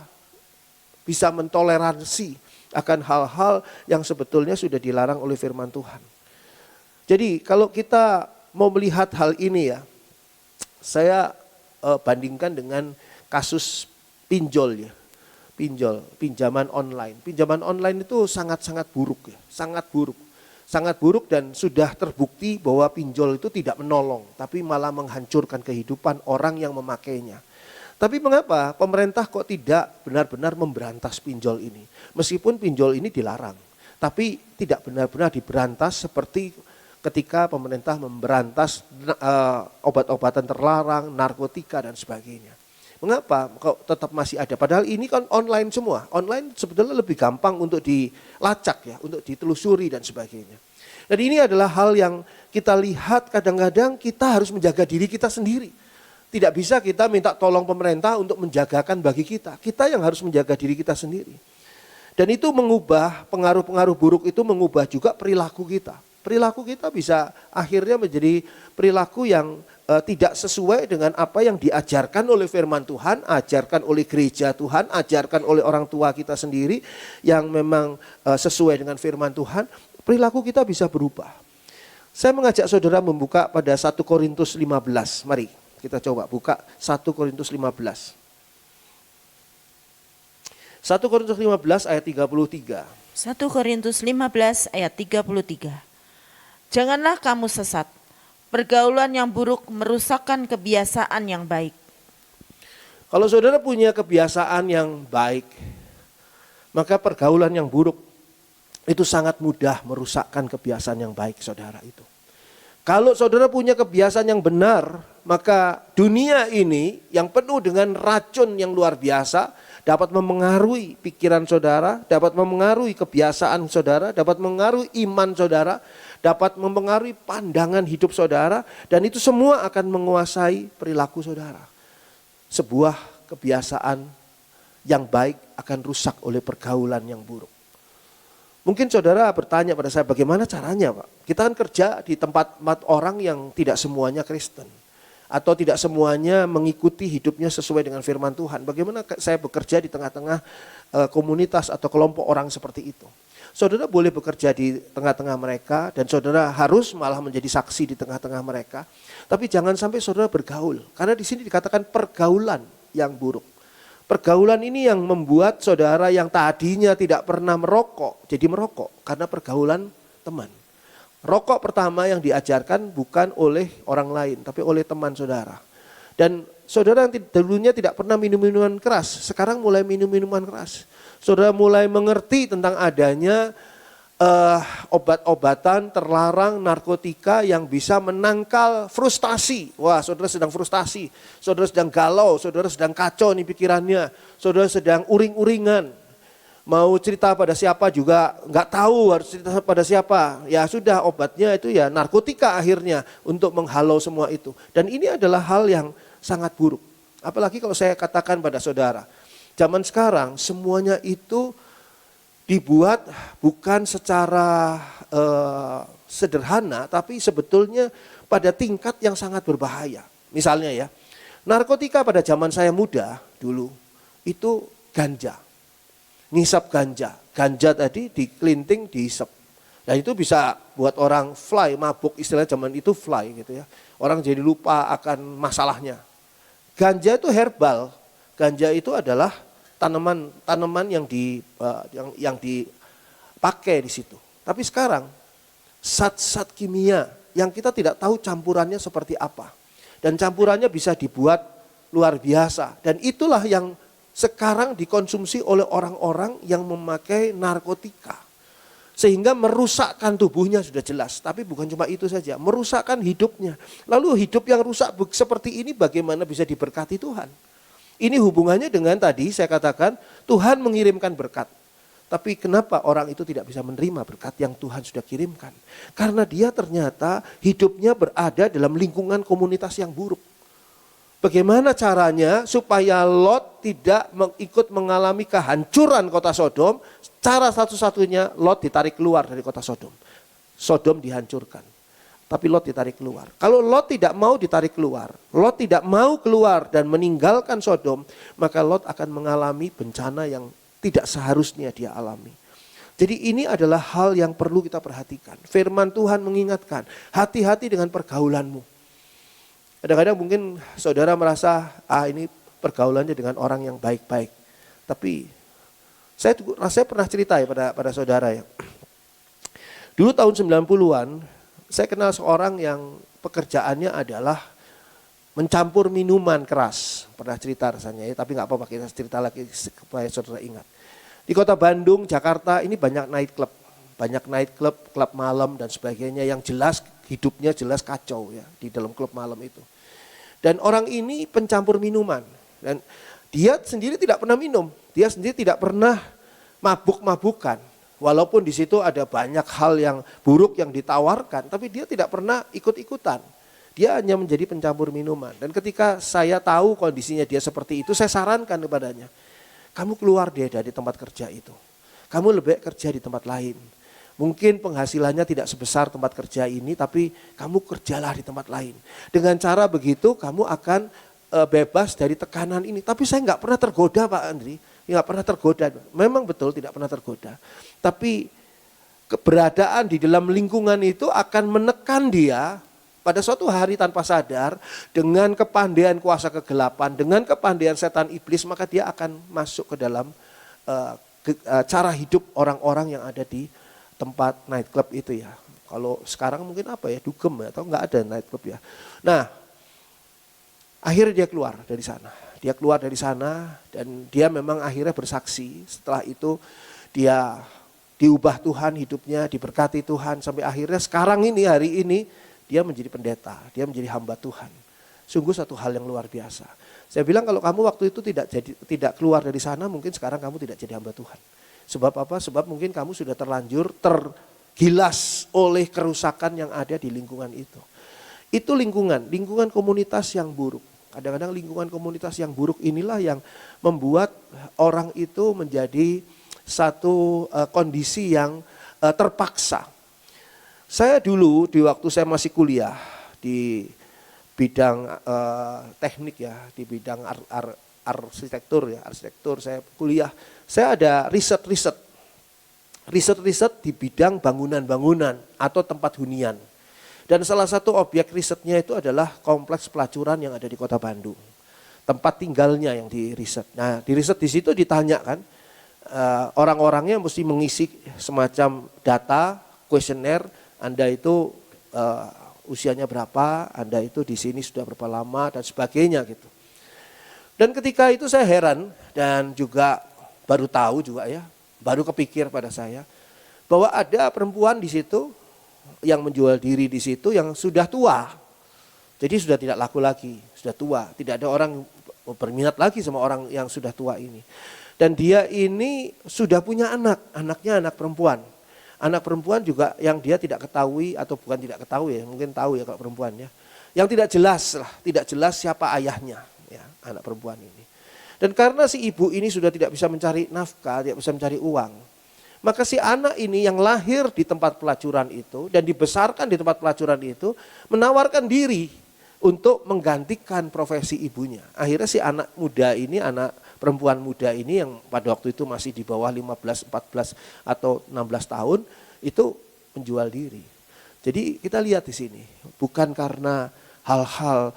bisa mentoleransi akan hal-hal yang sebetulnya sudah dilarang oleh firman Tuhan. Jadi kalau kita mau melihat hal ini ya, saya bandingkan dengan kasus pinjol ya. Pinjaman online. Pinjaman online itu sangat-sangat buruk ya, sangat buruk. Sangat buruk dan sudah terbukti bahwa pinjol itu tidak menolong, tapi malah menghancurkan kehidupan orang yang memakainya. Tapi mengapa pemerintah kok tidak benar-benar memberantas pinjol ini? Meskipun pinjol ini dilarang, tapi tidak benar-benar diberantas seperti ketika pemerintah memberantas obat-obatan terlarang, narkotika dan sebagainya. Mengapa kok tetap masih ada? Padahal ini kan online semua. Online sebetulnya lebih gampang untuk dilacak ya, untuk ditelusuri dan sebagainya. Dan ini adalah hal yang kita lihat kadang-kadang kita harus menjaga diri kita sendiri. Tidak bisa kita minta tolong pemerintah untuk menjagakan bagi kita. Kita yang harus menjaga diri kita sendiri. Dan itu mengubah pengaruh-pengaruh buruk itu mengubah juga perilaku kita. Perilaku kita bisa akhirnya menjadi perilaku yang tidak sesuai dengan apa yang diajarkan oleh firman Tuhan, ajarkan oleh gereja Tuhan, ajarkan oleh orang tua kita sendiri yang memang sesuai dengan firman Tuhan, perilaku kita bisa berubah. Saya mengajak saudara membuka pada 1 Korintus 15, mari kita coba buka 1 Korintus 15. 1 Korintus 15 ayat 33. 1 Korintus 15 ayat 33. Janganlah kamu sesat. Pergaulan yang buruk merusakkan kebiasaan yang baik. Kalau saudara punya kebiasaan yang baik, maka pergaulan yang buruk itu sangat mudah merusakkan kebiasaan yang baik saudara itu. Kalau saudara punya kebiasaan yang benar, maka dunia ini yang penuh dengan racun yang luar biasa dapat memengaruhi pikiran saudara, dapat memengaruhi kebiasaan saudara, dapat memengaruhi iman saudara, dapat mempengaruhi pandangan hidup saudara, dan itu semua akan menguasai perilaku saudara. Sebuah kebiasaan yang baik akan rusak oleh pergaulan yang buruk. Mungkin saudara bertanya pada saya, bagaimana caranya Pak? Kita kan kerja di tempat orang yang tidak semuanya Kristen. Atau tidak semuanya mengikuti hidupnya sesuai dengan firman Tuhan. Bagaimana saya bekerja di tengah-tengah komunitas atau kelompok orang seperti itu? Saudara boleh bekerja di tengah-tengah mereka dan saudara harus malah menjadi saksi di tengah-tengah mereka. Tapi jangan sampai saudara bergaul. Karena di sini dikatakan pergaulan yang buruk. Pergaulan ini yang membuat saudara yang tadinya tidak pernah merokok jadi merokok karena pergaulan teman. Rokok pertama yang diajarkan bukan oleh orang lain tapi oleh teman saudara. Dan saudara yang dulunya tidak pernah minum minuman keras, sekarang mulai minum minuman keras. Saudara mulai mengerti tentang adanya obat-obatan terlarang, narkotika yang bisa menangkal frustasi. Wah, saudara sedang frustasi, saudara sedang galau, saudara sedang kacau nih pikirannya, saudara sedang uring-uringan. Mau cerita pada siapa juga nggak tahu harus cerita pada siapa. Ya sudah, obatnya itu ya narkotika akhirnya untuk menghalau semua itu. Dan ini adalah hal yang sangat buruk. Apalagi kalau saya katakan pada saudara, zaman sekarang semuanya itu dibuat bukan secara sederhana, tapi sebetulnya pada tingkat yang sangat berbahaya. Misalnya ya, narkotika pada zaman saya muda dulu itu ganja. Ngisap ganja. Ganja tadi dikelinting, dihisap. Dan itu bisa buat orang fly, mabuk, istilah zaman itu fly gitu ya. Orang jadi lupa akan masalahnya. Ganja itu herbal. Ganja itu adalah tanaman yang dipakai di situ. Tapi sekarang zat-zat kimia yang kita tidak tahu campurannya seperti apa. Dan campurannya bisa dibuat luar biasa. Dan itulah yang sekarang dikonsumsi oleh orang-orang yang memakai narkotika. Sehingga merusakkan tubuhnya sudah jelas. Tapi bukan cuma itu saja, merusakkan hidupnya. Lalu hidup yang rusak seperti ini bagaimana bisa diberkati Tuhan? Ini hubungannya dengan tadi saya katakan Tuhan mengirimkan berkat. Tapi kenapa orang itu tidak bisa menerima berkat yang Tuhan sudah kirimkan? Karena dia ternyata hidupnya berada dalam lingkungan komunitas yang buruk. Bagaimana caranya supaya Lot tidak ikut mengalami kehancuran kota Sodom? Cara satu-satunya Lot ditarik keluar dari kota Sodom. Sodom dihancurkan, tapi Lot ditarik keluar. Kalau Lot tidak mau ditarik keluar, Lot tidak mau keluar dan meninggalkan Sodom, maka Lot akan mengalami bencana yang tidak seharusnya dia alami. Jadi ini adalah hal yang perlu kita perhatikan. Firman Tuhan mengingatkan, hati-hati dengan pergaulanmu. Kadang-kadang mungkin saudara merasa, ini pergaulannya dengan orang yang baik-baik. Tapi saya pernah cerita ya pada saudara ya. Dulu tahun 90-an, saya kenal seorang yang pekerjaannya adalah mencampur minuman keras. Pernah cerita rasanya ya, tapi gak apa-apa kita cerita lagi supaya saudara ingat. Di kota Bandung, Jakarta ini banyak night club. Banyak night club, klub malam dan sebagainya yang jelas hidupnya jelas kacau ya di dalam klub malam itu. Dan orang ini pencampur minuman dan dia sendiri tidak pernah minum, dia sendiri tidak pernah mabuk-mabukan. Walaupun di situ ada banyak hal yang buruk yang ditawarkan, tapi dia tidak pernah ikut-ikutan. Dia hanya menjadi pencampur minuman. Dan ketika saya tahu kondisinya dia seperti itu, saya sarankan kepadanya, kamu keluar dia dari tempat kerja itu. Kamu lebih baik kerja di tempat lain. Mungkin penghasilannya tidak sebesar tempat kerja ini, tapi kamu kerjalah di tempat lain. Dengan cara begitu kamu akan bebas dari tekanan ini. Tapi saya nggak pernah tergoda Pak Andri, nggak pernah tergoda. Memang betul tidak pernah tergoda. Tapi keberadaan di dalam lingkungan itu akan menekan dia pada suatu hari tanpa sadar dengan kepandaian kuasa kegelapan, dengan kepandaian setan iblis, maka dia akan masuk ke dalam cara hidup orang-orang yang ada di tempat night club itu ya. Kalau sekarang mungkin apa ya, dugem ya, atau nggak ada night club ya. Nah, akhirnya dia keluar dari sana. Dia keluar dari sana dan dia memang akhirnya bersaksi. Setelah itu dia diubah Tuhan hidupnya, diberkati Tuhan sampai akhirnya sekarang ini, hari ini dia menjadi pendeta, dia menjadi hamba Tuhan. Sungguh satu hal yang luar biasa. Saya bilang kalau kamu waktu itu tidak keluar dari sana, mungkin sekarang kamu tidak jadi hamba Tuhan. Sebab apa? Sebab mungkin kamu sudah terlanjur tergilas oleh kerusakan yang ada di lingkungan itu. Itu lingkungan komunitas yang buruk. Kadang-kadang lingkungan komunitas yang buruk inilah yang membuat orang itu menjadi satu kondisi yang terpaksa. Saya dulu di waktu saya masih kuliah di bidang teknik ya, di bidang arsitektur saya kuliah. Saya ada riset di bidang bangunan-bangunan atau tempat hunian. Dan salah satu objek risetnya itu adalah kompleks pelacuran yang ada di kota Bandung. Tempat tinggalnya yang diriset. Nah, diriset di situ ditanyakan orang-orangnya mesti mengisi semacam data, kuesioner, Anda itu usianya berapa, Anda itu di sini sudah berapa lama dan sebagainya gitu. Dan ketika itu saya heran dan juga baru tahu juga ya, baru kepikir pada saya bahwa ada perempuan di situ yang menjual diri di situ yang sudah tua. Jadi sudah tidak laku lagi, sudah tua. Tidak ada orang berminat lagi sama orang yang sudah tua ini. Dan dia ini sudah punya anaknya anak perempuan. Anak perempuan juga yang dia tidak ketahui atau bukan tidak ketahui ya, mungkin tahu ya kalau perempuan ya. Yang tidak jelas siapa ayahnya ya, anak perempuan ini. Dan karena si ibu ini sudah tidak bisa mencari nafkah, tidak bisa mencari uang, maka si anak ini yang lahir di tempat pelacuran itu dan dibesarkan di tempat pelacuran itu menawarkan diri untuk menggantikan profesi ibunya. Akhirnya si anak muda ini, anak perempuan muda ini yang pada waktu itu masih di bawah 15, 14 atau 16 tahun itu menjual diri. Jadi kita lihat di sini, bukan karena hal-hal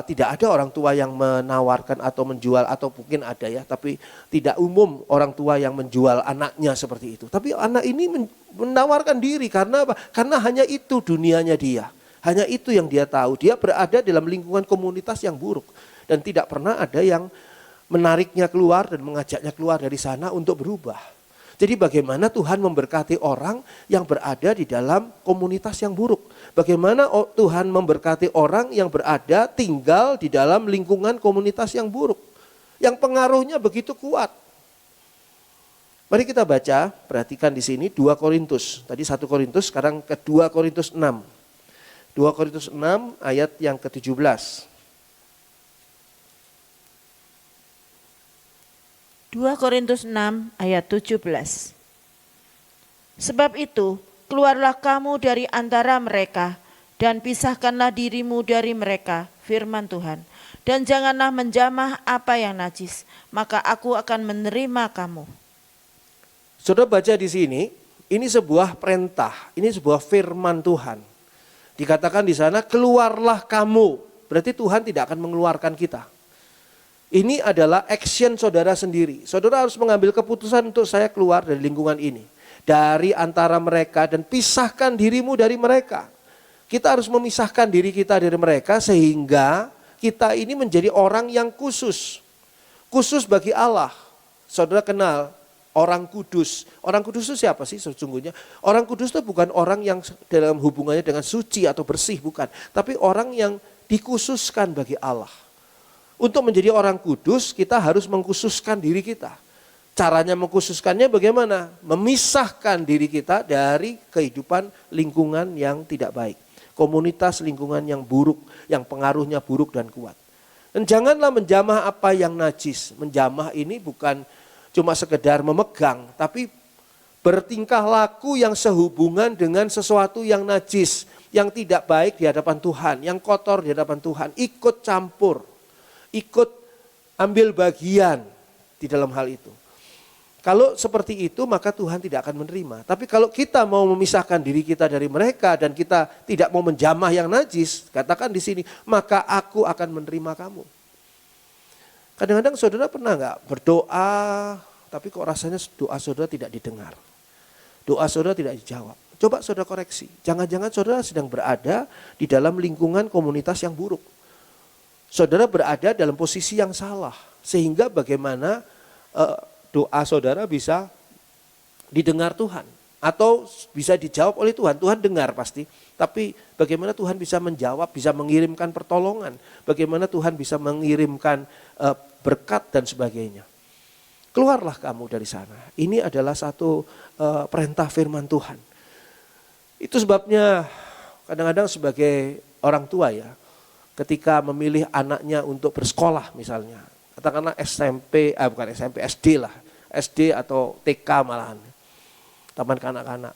tidak ada orang tua yang menawarkan atau menjual atau mungkin ada ya, tapi tidak umum orang tua yang menjual anaknya seperti itu. Tapi anak ini menawarkan diri karena apa? Karena hanya itu dunianya dia. Hanya itu yang dia tahu. Dia berada dalam lingkungan komunitas yang buruk dan tidak pernah ada yang menariknya keluar dan mengajaknya keluar dari sana untuk berubah. Jadi bagaimana Tuhan memberkati orang yang berada di dalam komunitas yang buruk. Bagaimana Tuhan memberkati orang yang berada tinggal di dalam lingkungan komunitas yang buruk. Yang pengaruhnya begitu kuat. Mari kita baca, perhatikan di sini 2 Korintus. Tadi 1 Korintus, sekarang ke 2 Korintus 6. 2 Korintus 6 ayat yang ke-17. 2 Korintus 6 ayat 17. Sebab itu, keluarlah kamu dari antara mereka dan pisahkanlah dirimu dari mereka, firman Tuhan. Dan janganlah menjamah apa yang najis, maka aku akan menerima kamu. Saudara baca di sini, ini sebuah perintah, ini sebuah firman Tuhan. Dikatakan di sana, keluarlah kamu. Berarti Tuhan tidak akan mengeluarkan kita. Ini adalah action saudara sendiri. Saudara harus mengambil keputusan untuk saya keluar dari lingkungan ini. Dari antara mereka dan pisahkan dirimu dari mereka. Kita harus memisahkan diri kita dari mereka sehingga kita ini menjadi orang yang khusus. Khusus bagi Allah. Saudara kenal orang kudus. Orang kudus itu siapa sih sesungguhnya? Orang kudus itu bukan orang yang dalam hubungannya dengan suci atau bersih, bukan. Tapi orang yang dikhususkan bagi Allah. Untuk menjadi orang kudus kita harus mengkhususkan diri kita. Caranya mengkhususkannya bagaimana? Memisahkan diri kita dari kehidupan lingkungan yang tidak baik. Komunitas lingkungan yang buruk, yang pengaruhnya buruk dan kuat. Dan janganlah menjamah apa yang najis. Menjamah ini bukan cuma sekedar memegang, tapi bertingkah laku yang sehubungan dengan sesuatu yang najis, yang tidak baik di hadapan Tuhan, yang kotor di hadapan Tuhan. Ikut campur, ikut ambil bagian di dalam hal itu. Kalau seperti itu maka Tuhan tidak akan menerima. Tapi kalau kita mau memisahkan diri kita dari mereka dan kita tidak mau menjamah yang najis, katakan di sini, maka aku akan menerima kamu. Kadang-kadang saudara pernah nggak berdoa, tapi kok rasanya doa saudara tidak didengar. Doa saudara tidak dijawab. Coba saudara koreksi. Jangan-jangan saudara sedang berada di dalam lingkungan komunitas yang buruk. Saudara berada dalam posisi yang salah. Sehingga bagaimana doa saudara bisa didengar Tuhan. Atau bisa dijawab oleh Tuhan. Tuhan dengar pasti. Tapi bagaimana Tuhan bisa menjawab, bisa mengirimkan pertolongan. Bagaimana Tuhan bisa mengirimkan berkat dan sebagainya. Keluarlah kamu dari sana. Ini adalah satu perintah firman Tuhan. Itu sebabnya kadang-kadang sebagai orang tua ya. Ketika memilih anaknya untuk bersekolah misalnya. Katakanlah bukan SMP, SD lah. SD atau TK malahan. Taman kanak-kanak.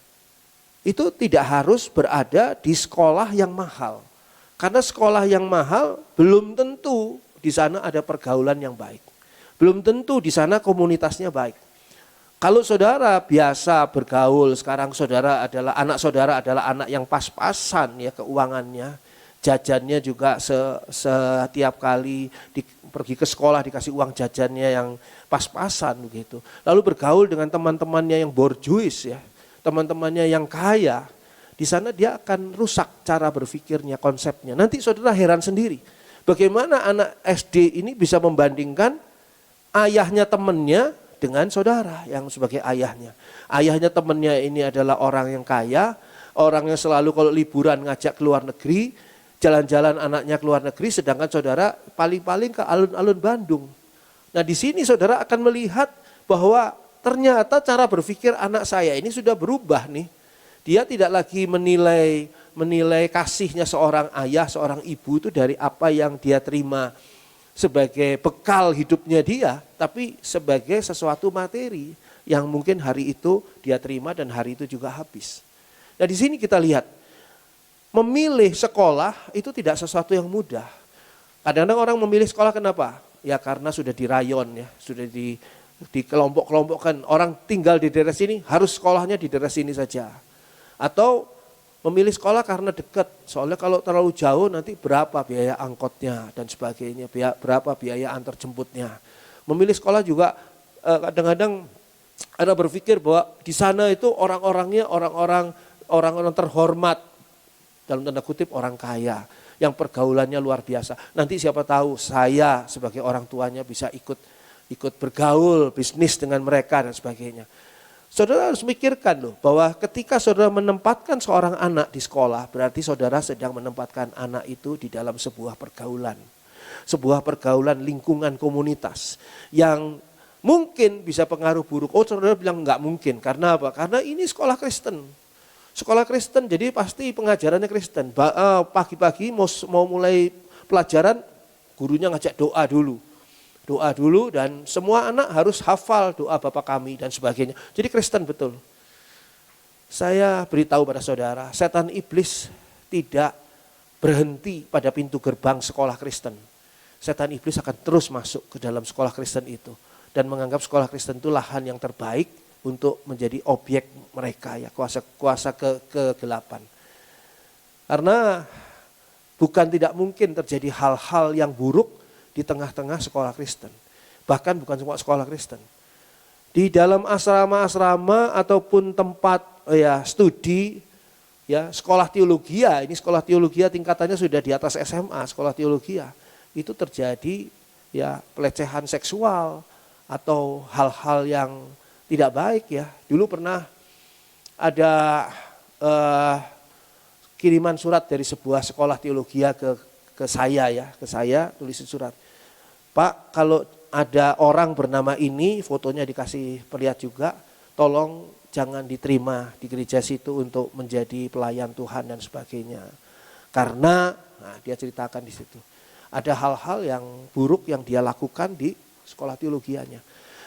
Itu tidak harus berada di sekolah yang mahal. Karena sekolah yang mahal belum tentu di sana ada pergaulan yang baik. Belum tentu di sana komunitasnya baik. Kalau saudara biasa bergaul, sekarang anak saudara adalah anak yang pas-pasan ya keuangannya. Jajannya juga setiap kali pergi ke sekolah dikasih uang jajannya yang pas-pasan begitu. Lalu bergaul dengan teman-temannya yang borjuis ya, teman-temannya yang kaya. Di sana dia akan rusak cara berpikirnya, konsepnya. Nanti saudara heran sendiri. Bagaimana anak SD ini bisa membandingkan ayahnya temannya dengan saudara yang sebagai ayahnya. Ayahnya temannya ini adalah orang yang kaya, orang yang selalu kalau liburan ngajak ke luar negeri, jalan-jalan anaknya ke luar negeri, sedangkan saudara paling-paling ke alun-alun Bandung. Nah di sini saudara akan melihat bahwa ternyata cara berpikir anak saya ini sudah berubah nih. Dia tidak lagi menilai kasihnya seorang ayah, seorang ibu itu dari apa yang dia terima sebagai bekal hidupnya dia, tapi sebagai sesuatu materi yang mungkin hari itu dia terima dan hari itu juga habis. Nah di sini kita lihat, memilih sekolah itu tidak sesuatu yang mudah. Kadang-kadang orang memilih sekolah kenapa? Ya karena sudah di rayon ya, sudah di kelompok-kelompokkan. Orang tinggal di daerah sini harus sekolahnya di daerah sini saja. Atau memilih sekolah karena dekat. Soalnya kalau terlalu jauh nanti berapa biaya angkotnya dan sebagainya, berapa biaya antar jemputnya. Memilih sekolah juga kadang-kadang ada berpikir bahwa di sana itu orang-orangnya orang-orang terhormat. Dalam tanda kutip orang kaya yang pergaulannya luar biasa. Nanti siapa tahu saya sebagai orang tuanya bisa ikut bergaul, bisnis dengan mereka dan sebagainya. Saudara harus mikirkan loh bahwa ketika saudara menempatkan seorang anak di sekolah, berarti saudara sedang menempatkan anak itu di dalam sebuah pergaulan. Sebuah pergaulan lingkungan komunitas yang mungkin bisa pengaruh buruk. Oh saudara bilang enggak mungkin, karena apa? Karena ini sekolah Kristen. Sekolah Kristen jadi pasti pengajarannya Kristen. Pagi-pagi mau mulai pelajaran gurunya ngajak doa dulu. Doa dulu dan semua anak harus hafal doa Bapa kami dan sebagainya. Jadi Kristen betul. Saya beritahu pada saudara, setan iblis tidak berhenti pada pintu gerbang sekolah Kristen. Setan iblis akan terus masuk ke dalam sekolah Kristen itu dan menganggap sekolah Kristen itu lahan yang terbaik untuk menjadi objek mereka, ya, kuasa kegelapan. Karena bukan tidak mungkin terjadi hal-hal yang buruk di tengah-tengah sekolah Kristen. Bahkan bukan semua sekolah Kristen. Di dalam asrama-asrama ataupun tempat studi, ya, sekolah teologi, ini sekolah teologi tingkatannya sudah di atas SMA, sekolah teologi, itu terjadi ya pelecehan seksual atau hal-hal yang tidak baik, ya. Dulu pernah ada kiriman surat dari sebuah sekolah teologi ke saya tulisin surat. Pak, kalau ada orang bernama ini, fotonya dikasih perlihat juga, tolong jangan diterima di gereja situ untuk menjadi pelayan Tuhan dan sebagainya. Karena, dia ceritakan di situ, ada hal-hal yang buruk yang dia lakukan di sekolah teologianya.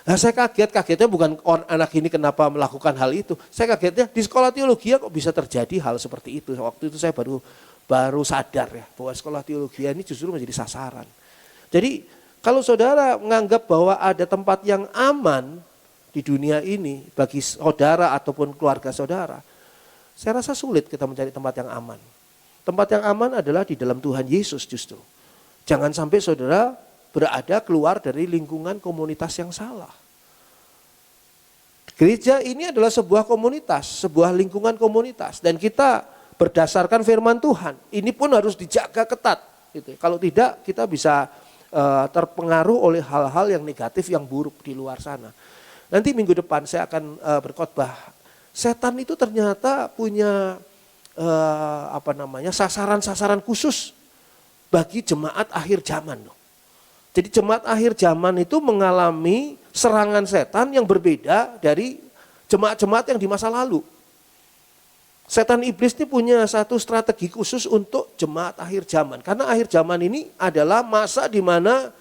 Nah, saya kagetnya bukan anak ini kenapa melakukan hal itu. Saya kagetnya di sekolah teologi kok bisa terjadi hal seperti itu. Waktu itu saya baru sadar, ya, bahwa sekolah teologi ini justru menjadi sasaran. Jadi kalau saudara menganggap bahwa ada tempat yang aman di dunia ini bagi saudara ataupun keluarga saudara, saya rasa sulit kita mencari tempat yang aman. Tempat yang aman adalah di dalam Tuhan Yesus justru. Jangan sampai saudara berada keluar dari lingkungan komunitas yang salah. Gereja ini adalah sebuah komunitas, sebuah lingkungan komunitas. Dan kita berdasarkan firman Tuhan, ini pun harus dijaga ketat. Gitu. Kalau tidak, kita bisa terpengaruh oleh hal-hal yang negatif, yang buruk di luar sana. Nanti minggu depan saya akan berkhotbah. Setan itu ternyata punya sasaran-sasaran khusus bagi jemaat akhir zaman. Jadi jemaat akhir zaman itu mengalami serangan setan yang berbeda dari jemaat-jemaat yang di masa lalu. Setan iblis ini punya satu strategi khusus untuk jemaat akhir zaman. Karena akhir zaman ini adalah masa di mana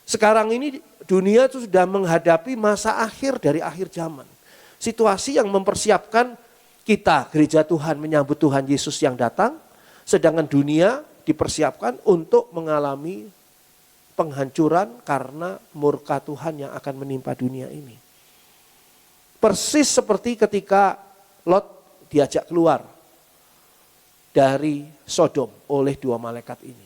sekarang ini dunia itu sudah menghadapi masa akhir dari akhir zaman. Situasi yang mempersiapkan kita, gereja Tuhan, menyambut Tuhan Yesus yang datang. Sedangkan dunia dipersiapkan untuk mengalami penghancuran karena murka Tuhan yang akan menimpa dunia ini. Persis seperti ketika Lot diajak keluar dari Sodom oleh dua malaikat ini.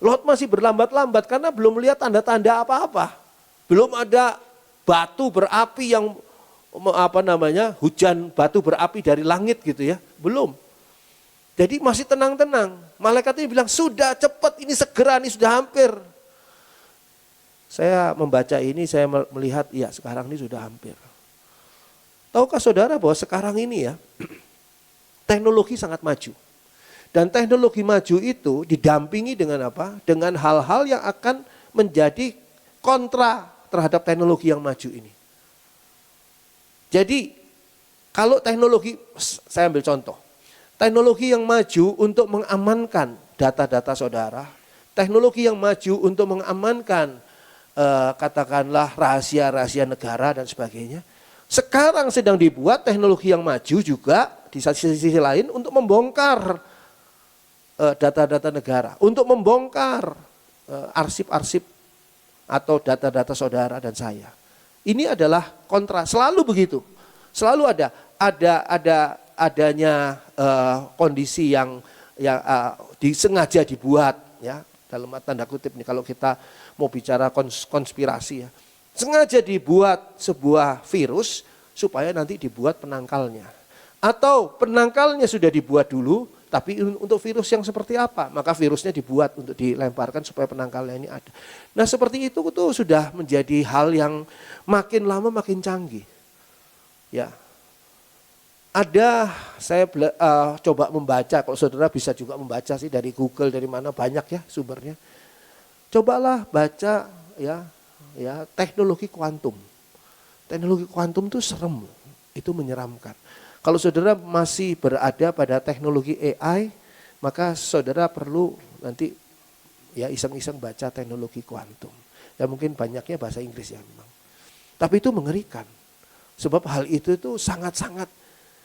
Lot masih berlambat-lambat karena belum melihat tanda-tanda apa-apa. Belum ada batu berapi yang hujan batu berapi dari langit gitu, ya. Belum. Jadi masih tenang-tenang. Malaikat ini bilang, sudah cepat, ini segera, ini sudah hampir. Saya membaca ini, saya melihat, ya sekarang ini sudah hampir. Tahukah saudara bahwa sekarang ini, ya, teknologi sangat maju. Dan teknologi maju itu didampingi dengan apa? Dengan hal-hal yang akan menjadi kontra terhadap teknologi yang maju ini. Jadi, kalau teknologi, saya ambil contoh. Teknologi yang maju untuk mengamankan data-data saudara. Teknologi yang maju untuk mengamankan katakanlah rahasia-rahasia negara dan sebagainya. Sekarang sedang dibuat teknologi yang maju juga di sisi lain untuk membongkar data-data negara. Untuk membongkar arsip-arsip atau data-data saudara dan saya. Ini adalah kontra, selalu begitu. Selalu adanya kondisi yang disengaja dibuat, ya, dalam tanda kutip nih kalau kita mau bicara konspirasi, ya. Sengaja dibuat sebuah virus supaya nanti dibuat penangkalnya. Atau penangkalnya sudah dibuat dulu, tapi untuk virus yang seperti apa? Maka virusnya dibuat untuk dilemparkan supaya penangkalnya ini ada. Nah, seperti itu tuh sudah menjadi hal yang makin lama makin canggih. Ya. Saya coba membaca, kalau saudara bisa juga membaca sih dari Google, dari mana banyak ya sumbernya. Cobalah baca ya teknologi kuantum. Teknologi kuantum itu serem, itu menyeramkan. Kalau saudara masih berada pada teknologi AI, maka saudara perlu nanti ya iseng-iseng baca teknologi kuantum. Ya mungkin banyaknya bahasa Inggris ya memang. Tapi itu mengerikan. Sebab hal itu sangat-sangat,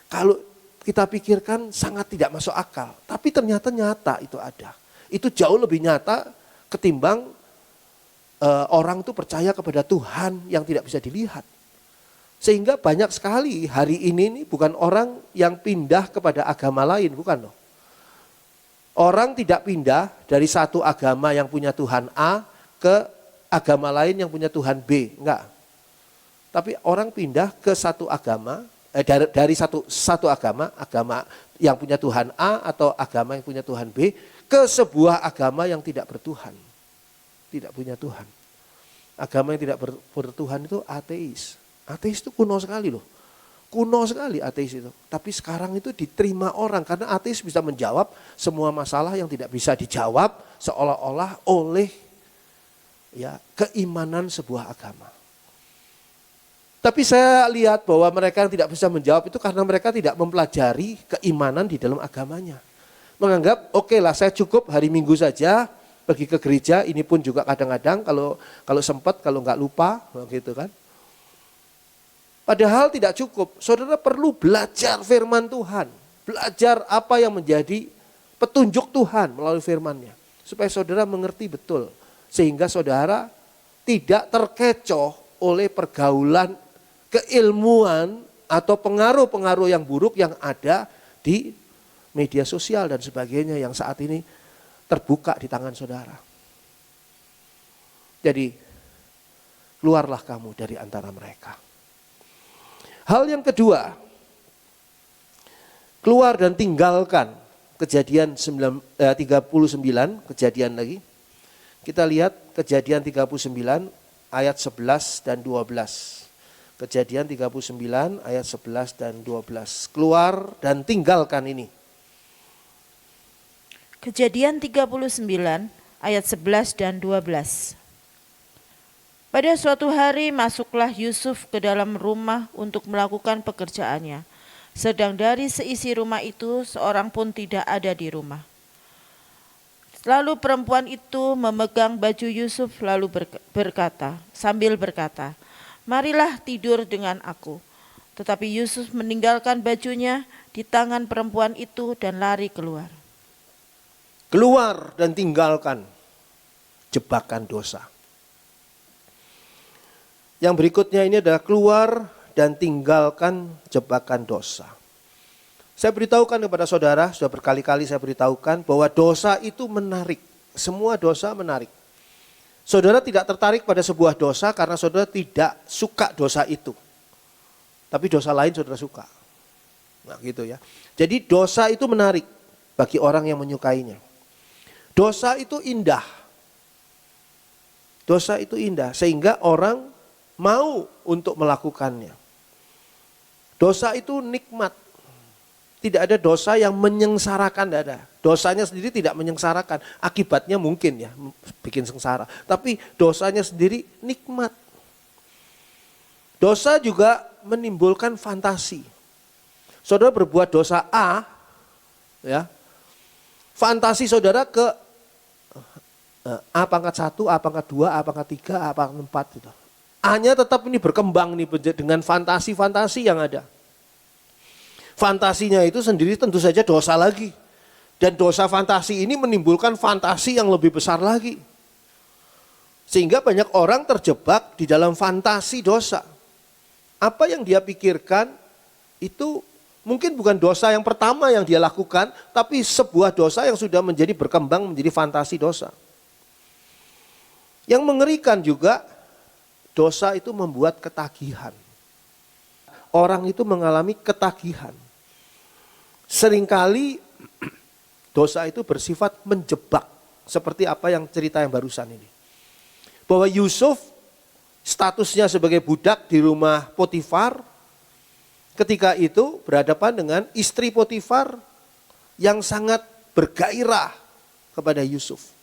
kalau kita pikirkan sangat tidak masuk akal. Tapi ternyata nyata itu ada. Itu jauh lebih nyata ketimbang orang itu percaya kepada Tuhan yang tidak bisa dilihat. Sehingga banyak sekali hari ini bukan orang yang pindah kepada agama lain, bukan loh. Orang tidak pindah dari satu agama yang punya Tuhan A ke agama lain yang punya Tuhan B, enggak. Tapi orang pindah ke satu agama, dari satu agama yang punya Tuhan A atau agama yang punya Tuhan B, ke sebuah agama yang tidak bertuhan, tidak punya Tuhan. Agama yang tidak bertuhan itu ateis. Ateis itu kuno sekali loh. Kuno sekali ateis itu. Tapi sekarang itu diterima orang karena ateis bisa menjawab semua masalah yang tidak bisa dijawab seolah-olah oleh ya keimanan sebuah agama. Tapi saya lihat bahwa mereka yang tidak bisa menjawab itu karena mereka tidak mempelajari keimanan di dalam agamanya. Menganggap oke lah saya cukup hari Minggu saja pergi ke gereja, ini pun juga kadang-kadang kalau sempat, kalau nggak lupa gitu kan. Padahal tidak cukup, saudara perlu belajar firman Tuhan. Belajar apa yang menjadi petunjuk Tuhan melalui firman-Nya. Supaya saudara mengerti betul. Sehingga saudara tidak terkecoh oleh pergaulan keilmuan atau pengaruh-pengaruh yang buruk yang ada di media sosial dan sebagainya yang saat ini terbuka di tangan saudara. Jadi keluarlah kamu dari antara mereka. Hal yang kedua, keluar dan tinggalkan. Kejadian 39, kejadian lagi. Kita lihat kejadian 39 ayat 11 dan 12. Kejadian 39 ayat 11 dan 12. Keluar dan tinggalkan ini. Kejadian 39 ayat 11 dan 12. Pada suatu hari masuklah Yusuf ke dalam rumah untuk melakukan pekerjaannya. Sedang dari seisi rumah itu seorang pun tidak ada di rumah. Lalu perempuan itu memegang baju Yusuf lalu berkata, "Marilah tidur dengan aku." Tetapi Yusuf meninggalkan bajunya di tangan perempuan itu dan lari keluar. Keluar dan tinggalkan jebakan dosa. Yang berikutnya ini adalah keluar dan tinggalkan jebakan dosa. Saya beritahukan kepada saudara, sudah berkali-kali saya beritahukan bahwa dosa itu menarik. Semua dosa menarik. Saudara tidak tertarik pada sebuah dosa karena saudara tidak suka dosa itu. Tapi dosa lain saudara suka. Nah gitu ya. Jadi dosa itu menarik bagi orang yang menyukainya. Dosa itu indah. Dosa itu indah sehingga orang mau untuk melakukannya. Dosa itu nikmat. Tidak ada dosa yang menyengsarakan, tidak ada. Dosanya sendiri tidak menyengsarakan. Akibatnya mungkin ya bikin sengsara. Tapi dosanya sendiri nikmat. Dosa juga menimbulkan fantasi. Saudara berbuat dosa A, ya, fantasi saudara ke A pangkat 1, A pangkat 2, A pangkat 3, A pangkat 4 gitu. A-nya tetap ini berkembang nih dengan fantasi-fantasi yang ada. Fantasinya itu sendiri tentu saja dosa lagi. Dan dosa fantasi ini menimbulkan fantasi yang lebih besar lagi. Sehingga banyak orang terjebak di dalam fantasi dosa. Apa yang dia pikirkan itu mungkin bukan dosa yang pertama yang dia lakukan, tapi sebuah dosa yang sudah menjadi berkembang menjadi fantasi dosa. Yang mengerikan juga, dosa itu membuat ketagihan. Orang itu mengalami ketagihan. Seringkali dosa itu bersifat menjebak. Seperti apa yang cerita yang barusan ini. Bahwa Yusuf statusnya sebagai budak di rumah Potifar. Ketika itu berhadapan dengan istri Potifar yang sangat bergairah kepada Yusuf.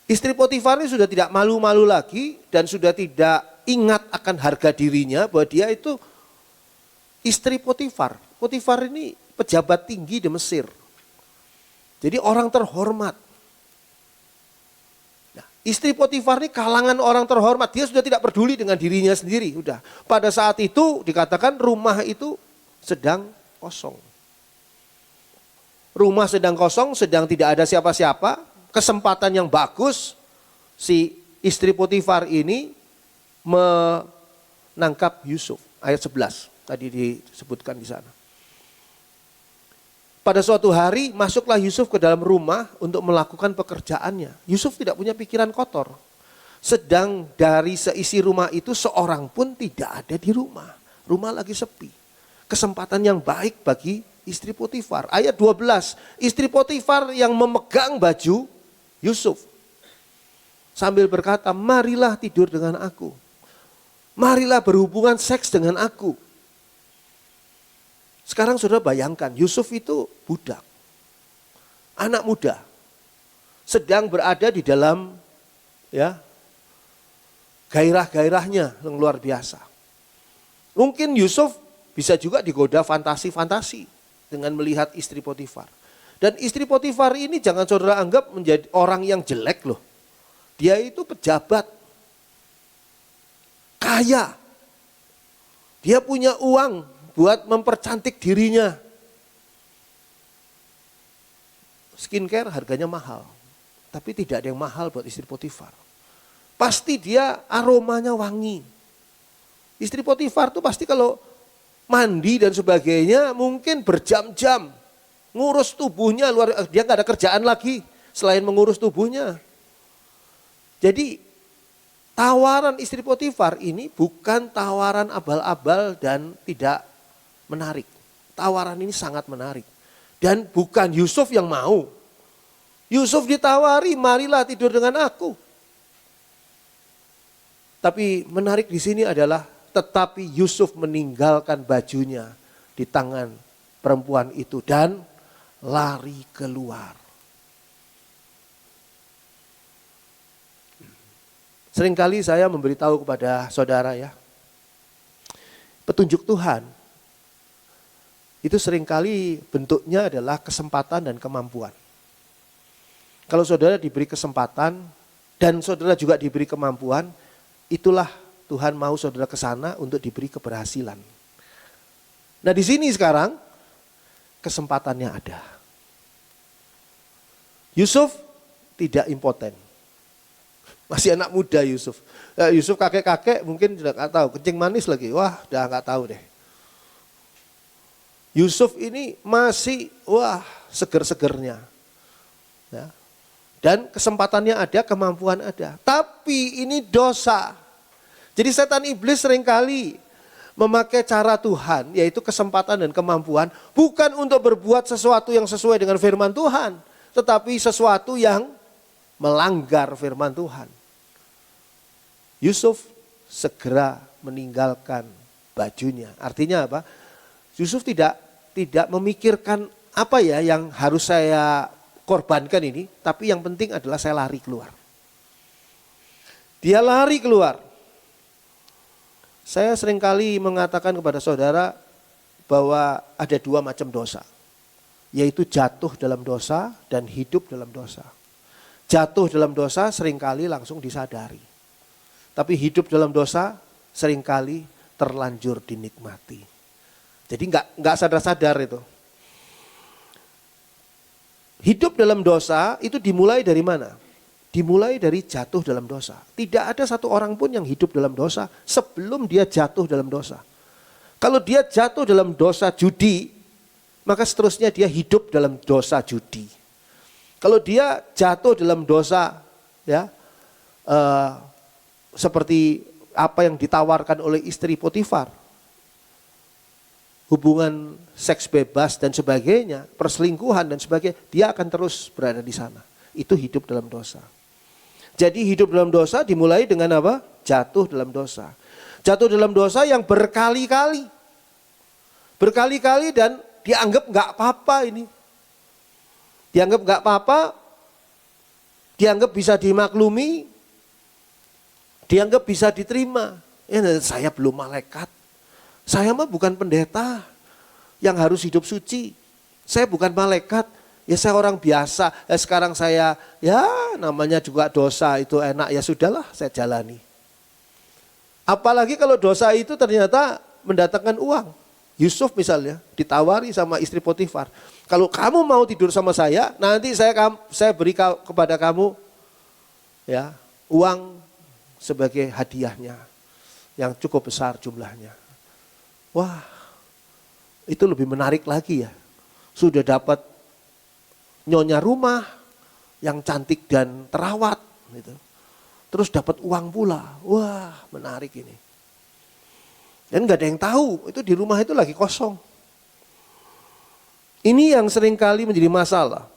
Istri Potifar ini sudah tidak malu-malu lagi dan sudah tidak ingat akan harga dirinya bahwa dia itu istri Potifar. Potifar ini pejabat tinggi di Mesir. Jadi orang terhormat. Nah, Istri Potifar ini kalangan orang terhormat, dia sudah tidak peduli dengan dirinya sendiri. Udah. Pada saat itu dikatakan rumah itu sedang kosong. Rumah sedang kosong, sedang tidak ada siapa-siapa. Kesempatan yang bagus, si istri Potifar ini menangkap Yusuf. Ayat 11 tadi disebutkan di sana. Pada suatu hari masuklah Yusuf ke dalam rumah untuk melakukan pekerjaannya. Yusuf tidak punya pikiran kotor. Sedang dari seisi rumah itu seorang pun tidak ada di rumah. Rumah lagi sepi. Kesempatan yang baik bagi istri Potifar. Ayat 12, istri Potifar yang memegang baju Yusuf. Sambil berkata, marilah tidur dengan aku. Marilah berhubungan seks dengan aku. Sekarang saudara bayangkan, Yusuf itu budak, anak muda, sedang berada di dalam gairah-gairahnya yang luar biasa. Mungkin Yusuf bisa juga digoda fantasi-fantasi dengan melihat istri Potifar. Dan istri Potifar ini jangan saudara anggap menjadi orang yang jelek loh. Dia itu pejabat, kaya, dia punya uang buat mempercantik dirinya. Skincare harganya mahal, tapi tidak ada yang mahal buat istri Potifar. Pasti dia aromanya wangi. Istri Potifar tuh pasti kalau mandi dan sebagainya mungkin berjam-jam. Ngurus tubuhnya, dia gak ada kerjaan lagi selain mengurus tubuhnya. Jadi tawaran istri Potifar ini bukan tawaran abal-abal dan tidak menarik. Tawaran ini sangat menarik. Dan bukan Yusuf yang mau. Yusuf ditawari, marilah tidur dengan aku. Tapi menarik di sini adalah, tetapi Yusuf meninggalkan bajunya di tangan perempuan itu dan lari keluar. Seringkali saya memberitahu kepada saudara ya, petunjuk Tuhan itu seringkali bentuknya adalah kesempatan dan kemampuan. Kalau saudara diberi kesempatan dan saudara juga diberi kemampuan, itulah Tuhan mau saudara ke sana untuk diberi keberhasilan. Nah di sini sekarang kesempatannya ada. Yusuf tidak impoten. Masih anak muda Yusuf. Yusuf kakek-kakek mungkin sudah nggak tahu, kencing manis lagi. Wah, udah nggak tahu deh. Yusuf ini masih seger-segernya. Ya. Dan kesempatannya ada, kemampuan ada. Tapi ini dosa. Jadi setan iblis seringkali memakai cara Tuhan, yaitu kesempatan dan kemampuan, bukan untuk berbuat sesuatu yang sesuai dengan firman Tuhan, tetapi sesuatu yang melanggar firman Tuhan. Yusuf segera meninggalkan bajunya. Artinya apa? Yusuf tidak memikirkan apa ya yang harus saya korbankan ini, tapi yang penting adalah saya lari keluar. Dia lari keluar. Saya seringkali mengatakan kepada saudara bahwa ada dua macam dosa, yaitu jatuh dalam dosa dan hidup dalam dosa. Jatuh dalam dosa seringkali langsung disadari, tapi hidup dalam dosa seringkali terlanjur dinikmati. Jadi nggak sadar-sadar itu. Hidup dalam dosa itu dimulai dari mana? Dimulai dari jatuh dalam dosa. Tidak ada satu orang pun yang hidup dalam dosa sebelum dia jatuh dalam dosa. Kalau dia jatuh dalam dosa judi, maka seterusnya dia hidup dalam dosa judi. Kalau dia jatuh dalam dosa seperti apa yang ditawarkan oleh istri Potifar, hubungan seks bebas dan sebagainya, perselingkuhan dan sebagainya, dia akan terus berada di sana. Itu hidup dalam dosa. Jadi hidup dalam dosa dimulai dengan apa? Jatuh dalam dosa. Jatuh dalam dosa yang berkali-kali. Berkali-kali dan dianggap gak apa-apa ini. Dianggap gak apa-apa, dianggap bisa dimaklumi, dianggap bisa diterima. Ya, saya belum malaikat. Saya mah bukan pendeta yang harus hidup suci. Saya bukan malaikat Ya saya orang biasa, sekarang saya ya namanya juga dosa itu enak, ya sudahlah saya jalani. Apalagi kalau dosa itu ternyata mendatangkan uang. Yusuf misalnya ditawari sama istri Potifar, kalau kamu mau tidur sama saya, nanti saya beri kepada kamu ya uang sebagai hadiahnya yang cukup besar jumlahnya. Wah, itu lebih menarik lagi ya. Sudah dapat nyonya rumah yang cantik dan terawat gitu. Terus dapat uang pula. Wah, menarik ini. Dan gak ada yang tahu, itu di rumah itu lagi kosong. Ini yang seringkali menjadi masalah.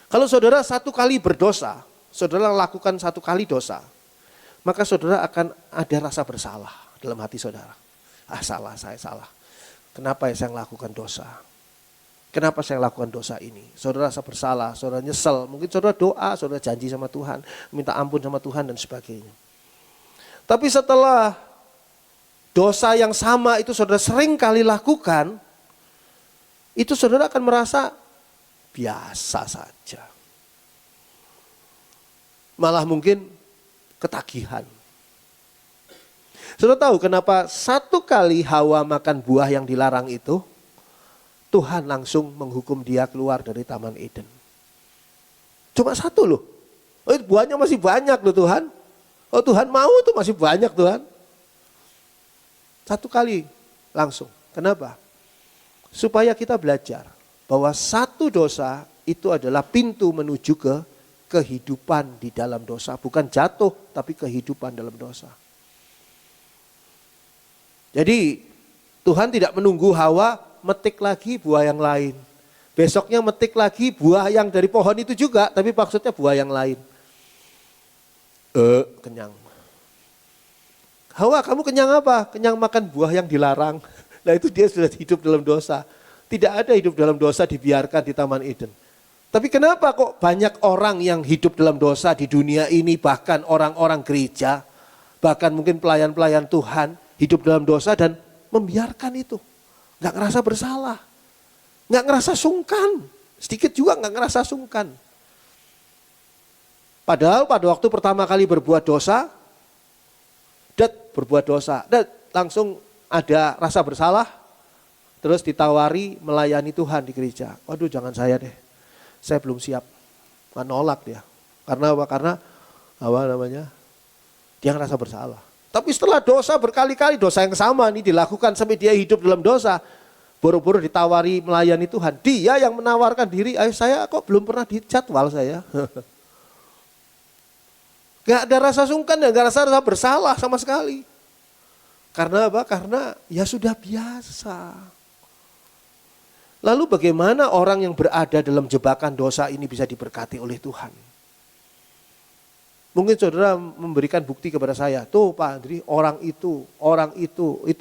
Kalau saudara satu kali berdosa, saudara lakukan satu kali dosa, maka saudara akan ada rasa bersalah dalam hati saudara. Saya salah. Kenapa saya lakukan dosa? Kenapa saya lakukan dosa ini? Saudara rasa bersalah, saudara nyesel. Mungkin saudara doa, saudara janji sama Tuhan, minta ampun sama Tuhan dan sebagainya. Tapi setelah dosa yang sama itu saudara sering kali lakukan, itu saudara akan merasa biasa saja. Malah mungkin ketagihan. Saudara tahu kenapa satu kali Hawa makan buah yang dilarang itu, Tuhan langsung menghukum dia keluar dari Taman Eden. Cuma satu loh. Oh, buahnya masih banyak loh Tuhan. Oh Tuhan mau tuh masih banyak Tuhan. Satu kali langsung. Kenapa? Supaya kita belajar bahwa satu dosa itu adalah pintu menuju ke kehidupan di dalam dosa. Bukan jatuh, tapi kehidupan dalam dosa. Jadi Tuhan tidak menunggu Hawa metik lagi buah yang lain. Besoknya metik lagi buah yang dari pohon itu juga, tapi maksudnya buah yang lain. Kenyang. Hawa, kamu kenyang apa? Kenyang makan buah yang dilarang. Nah itu dia sudah hidup dalam dosa. Tidak ada hidup dalam dosa dibiarkan di Taman Eden. Tapi kenapa kok banyak orang yang hidup dalam dosa di dunia ini, bahkan orang-orang gereja, bahkan mungkin pelayan-pelayan Tuhan hidup dalam dosa dan membiarkan itu. Gak ngerasa bersalah. Gak ngerasa sungkan. Sedikit juga gak ngerasa sungkan. Padahal pada waktu pertama kali berbuat dosa, langsung ada rasa bersalah, terus ditawari melayani Tuhan di gereja. Waduh jangan saya deh, saya belum siap. Nolak dia. Karena apa? Karena dia ngerasa bersalah. Tapi setelah dosa berkali-kali, dosa yang sama nih dilakukan sampai dia hidup dalam dosa, boro-boro ditawari melayani Tuhan. Dia yang menawarkan diri, saya kok belum pernah dijadwal saya. Gak ada rasa sungkan dan gak rasa bersalah sama sekali. Karena apa? Karena ya sudah biasa. Lalu bagaimana orang yang berada dalam jebakan dosa ini bisa diberkati oleh Tuhan? Mungkin saudara memberikan bukti kepada saya. Tuh Pak Andri, orang itu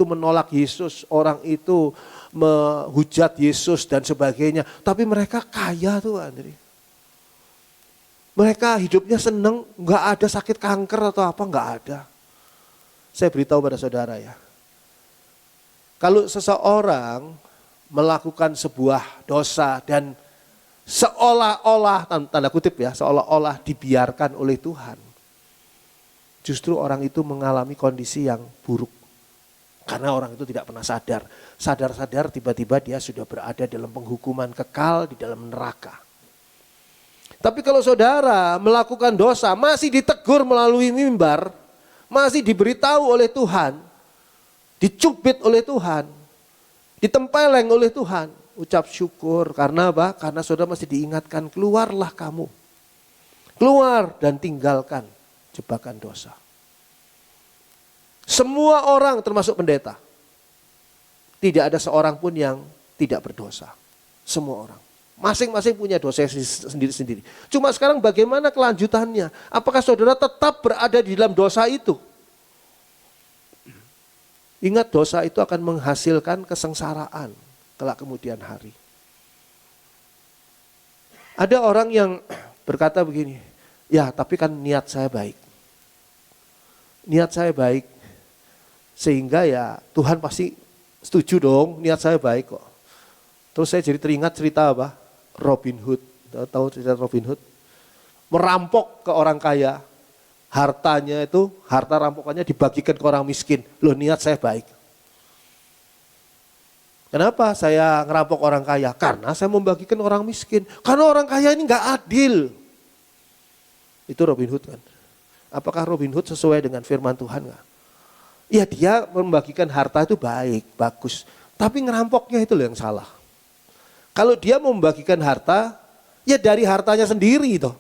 menolak Yesus. Orang itu menghujat Yesus dan sebagainya. Tapi mereka kaya tuh Pak Andri. Mereka hidupnya seneng, gak ada sakit kanker atau apa, gak ada. Saya beritahu pada saudara ya. Kalau seseorang melakukan sebuah dosa dan seolah-olah, tanda kutip ya, seolah-olah dibiarkan oleh Tuhan. Justru orang itu mengalami kondisi yang buruk. Karena orang itu tidak pernah sadar. Sadar-sadar tiba-tiba dia sudah berada dalam penghukuman kekal di dalam neraka. Tapi kalau saudara melakukan dosa, masih ditegur melalui mimbar, masih diberitahu oleh Tuhan, dicubit oleh Tuhan, ditempeleng oleh Tuhan, ucap syukur. Karena apa? Karena saudara masih diingatkan, keluarlah kamu. Keluar dan tinggalkan jebakan dosa. Semua orang termasuk pendeta. Tidak ada seorang pun yang tidak berdosa. Semua orang. Masing-masing punya dosa sendiri-sendiri. Cuma sekarang bagaimana kelanjutannya? Apakah saudara tetap berada di dalam dosa itu? Ingat, dosa itu akan menghasilkan kesengsaraan kelak kemudian hari. Ada orang yang berkata begini, ya tapi kan niat saya baik. Niat saya baik, sehingga ya Tuhan pasti setuju dong, niat saya baik kok. Terus saya jadi teringat cerita apa? Robin Hood. Tahu cerita Robin Hood? Merampok ke orang kaya, hartanya itu, harta rampokannya dibagikan ke orang miskin. Loh, niat saya baik. Kenapa saya ngerampok orang kaya? Karena saya membagikan orang miskin. Karena orang kaya ini nggak adil. Itu Robin Hood kan. Apakah Robin Hood sesuai dengan firman Tuhan nggak? Ya, dia membagikan harta itu baik, bagus. Tapi ngerampoknya itu loh yang salah. Kalau dia membagikan harta, ya dari hartanya sendiri toh.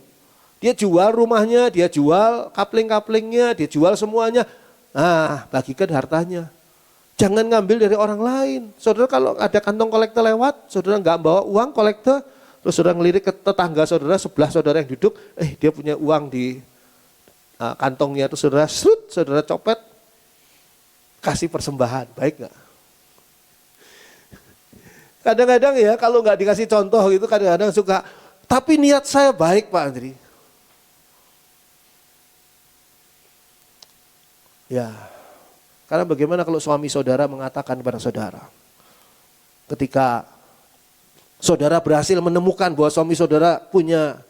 Dia jual rumahnya, dia jual kapling-kaplingnya, dia jual semuanya. Nah, bagikan hartanya. Jangan ngambil dari orang lain. Saudara kalau ada kantong kolektor lewat, saudara nggak bawa uang kolektor, terus saudara ngelirik ke tetangga saudara, sebelah saudara yang duduk, dia punya uang di kantongnya, terus saudara copet, kasih persembahan, baik nggak? Kadang-kadang ya kalau nggak dikasih contoh gitu, kadang-kadang suka, tapi niat saya baik Pak Andri. Ya, karena bagaimana kalau suami saudara mengatakan kepada saudara, ketika saudara berhasil menemukan bahwa suami saudara punya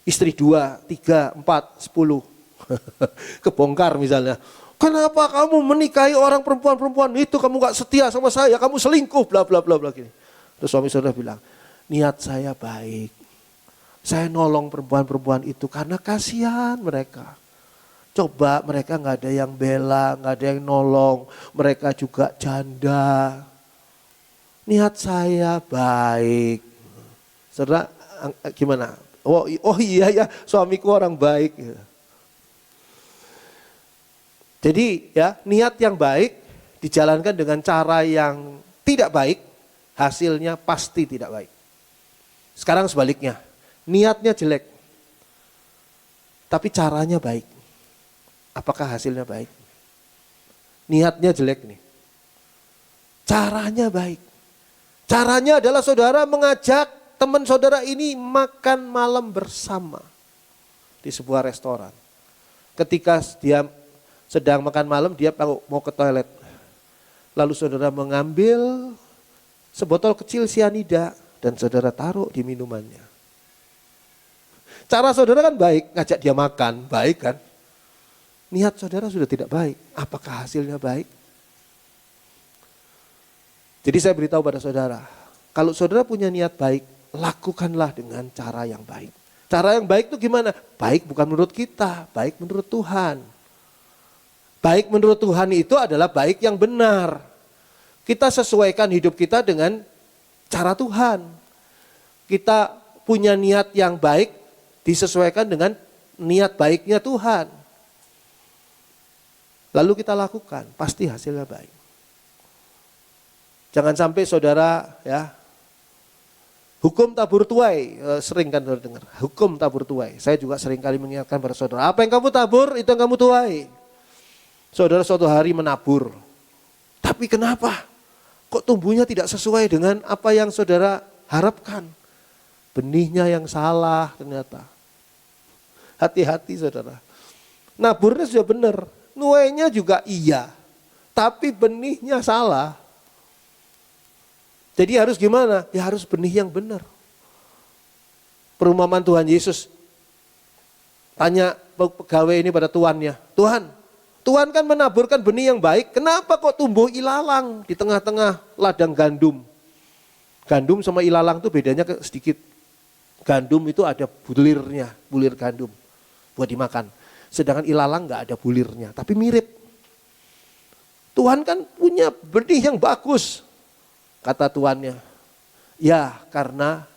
istri 2, 3, 4, 10, kebongkar misalnya. Kenapa kamu menikahi orang perempuan-perempuan itu, kamu gak setia sama saya, kamu selingkuh, bla bla bla bla gini. Terus suami saudara bilang, niat saya baik. Saya nolong perempuan-perempuan itu karena kasihan mereka. Coba mereka gak ada yang bela, gak ada yang nolong, mereka juga janda. Niat saya baik. Saudara gimana? Oh iya ya, suamiku orang baik. Jadi ya, niat yang baik dijalankan dengan cara yang tidak baik, hasilnya pasti tidak baik. Sekarang sebaliknya, niatnya jelek, tapi caranya baik. Apakah hasilnya baik? Niatnya jelek nih. Caranya baik. Caranya adalah saudara mengajak teman saudara ini makan malam bersama di sebuah restoran. Ketika dia sedang makan malam, dia mau ke toilet. Lalu saudara mengambil sebotol kecil sianida dan saudara taruh di minumannya. Cara saudara kan baik, ngajak dia makan, baik kan? Niat saudara sudah tidak baik. Apakah hasilnya baik? Jadi saya beritahu pada saudara, kalau saudara punya niat baik, lakukanlah dengan cara yang baik. Cara yang baik itu gimana? Baik bukan menurut kita, baik menurut Tuhan. Baik menurut Tuhan itu adalah baik yang benar. Kita sesuaikan hidup kita dengan cara Tuhan. Kita punya niat yang baik disesuaikan dengan niat baiknya Tuhan. Lalu kita lakukan, pasti hasilnya baik. Jangan sampai saudara ya, hukum tabur tuai, sering kan saudara dengar, hukum tabur tuai. Saya juga sering kali mengingatkan pada saudara, apa yang kamu tabur itu yang kamu tuai. Saudara suatu hari menabur, tapi kenapa? Kok tumbuhnya tidak sesuai dengan apa yang saudara harapkan? Benihnya yang salah ternyata. Hati-hati saudara. Naburnya sudah benar, nuainya juga iya, tapi benihnya salah. Jadi harus gimana? Ya harus benih yang benar. Perumpamaan Tuhan Yesus, tanya pegawai ini pada tuannya, Tuhan kan menaburkan benih yang baik, kenapa kok tumbuh ilalang di tengah-tengah ladang gandum? Gandum sama ilalang itu bedanya sedikit. Gandum itu ada bulirnya, bulir gandum buat dimakan. Sedangkan ilalang gak ada bulirnya, tapi mirip. Tuhan kan punya benih yang bagus. Kata tuannya, ya karena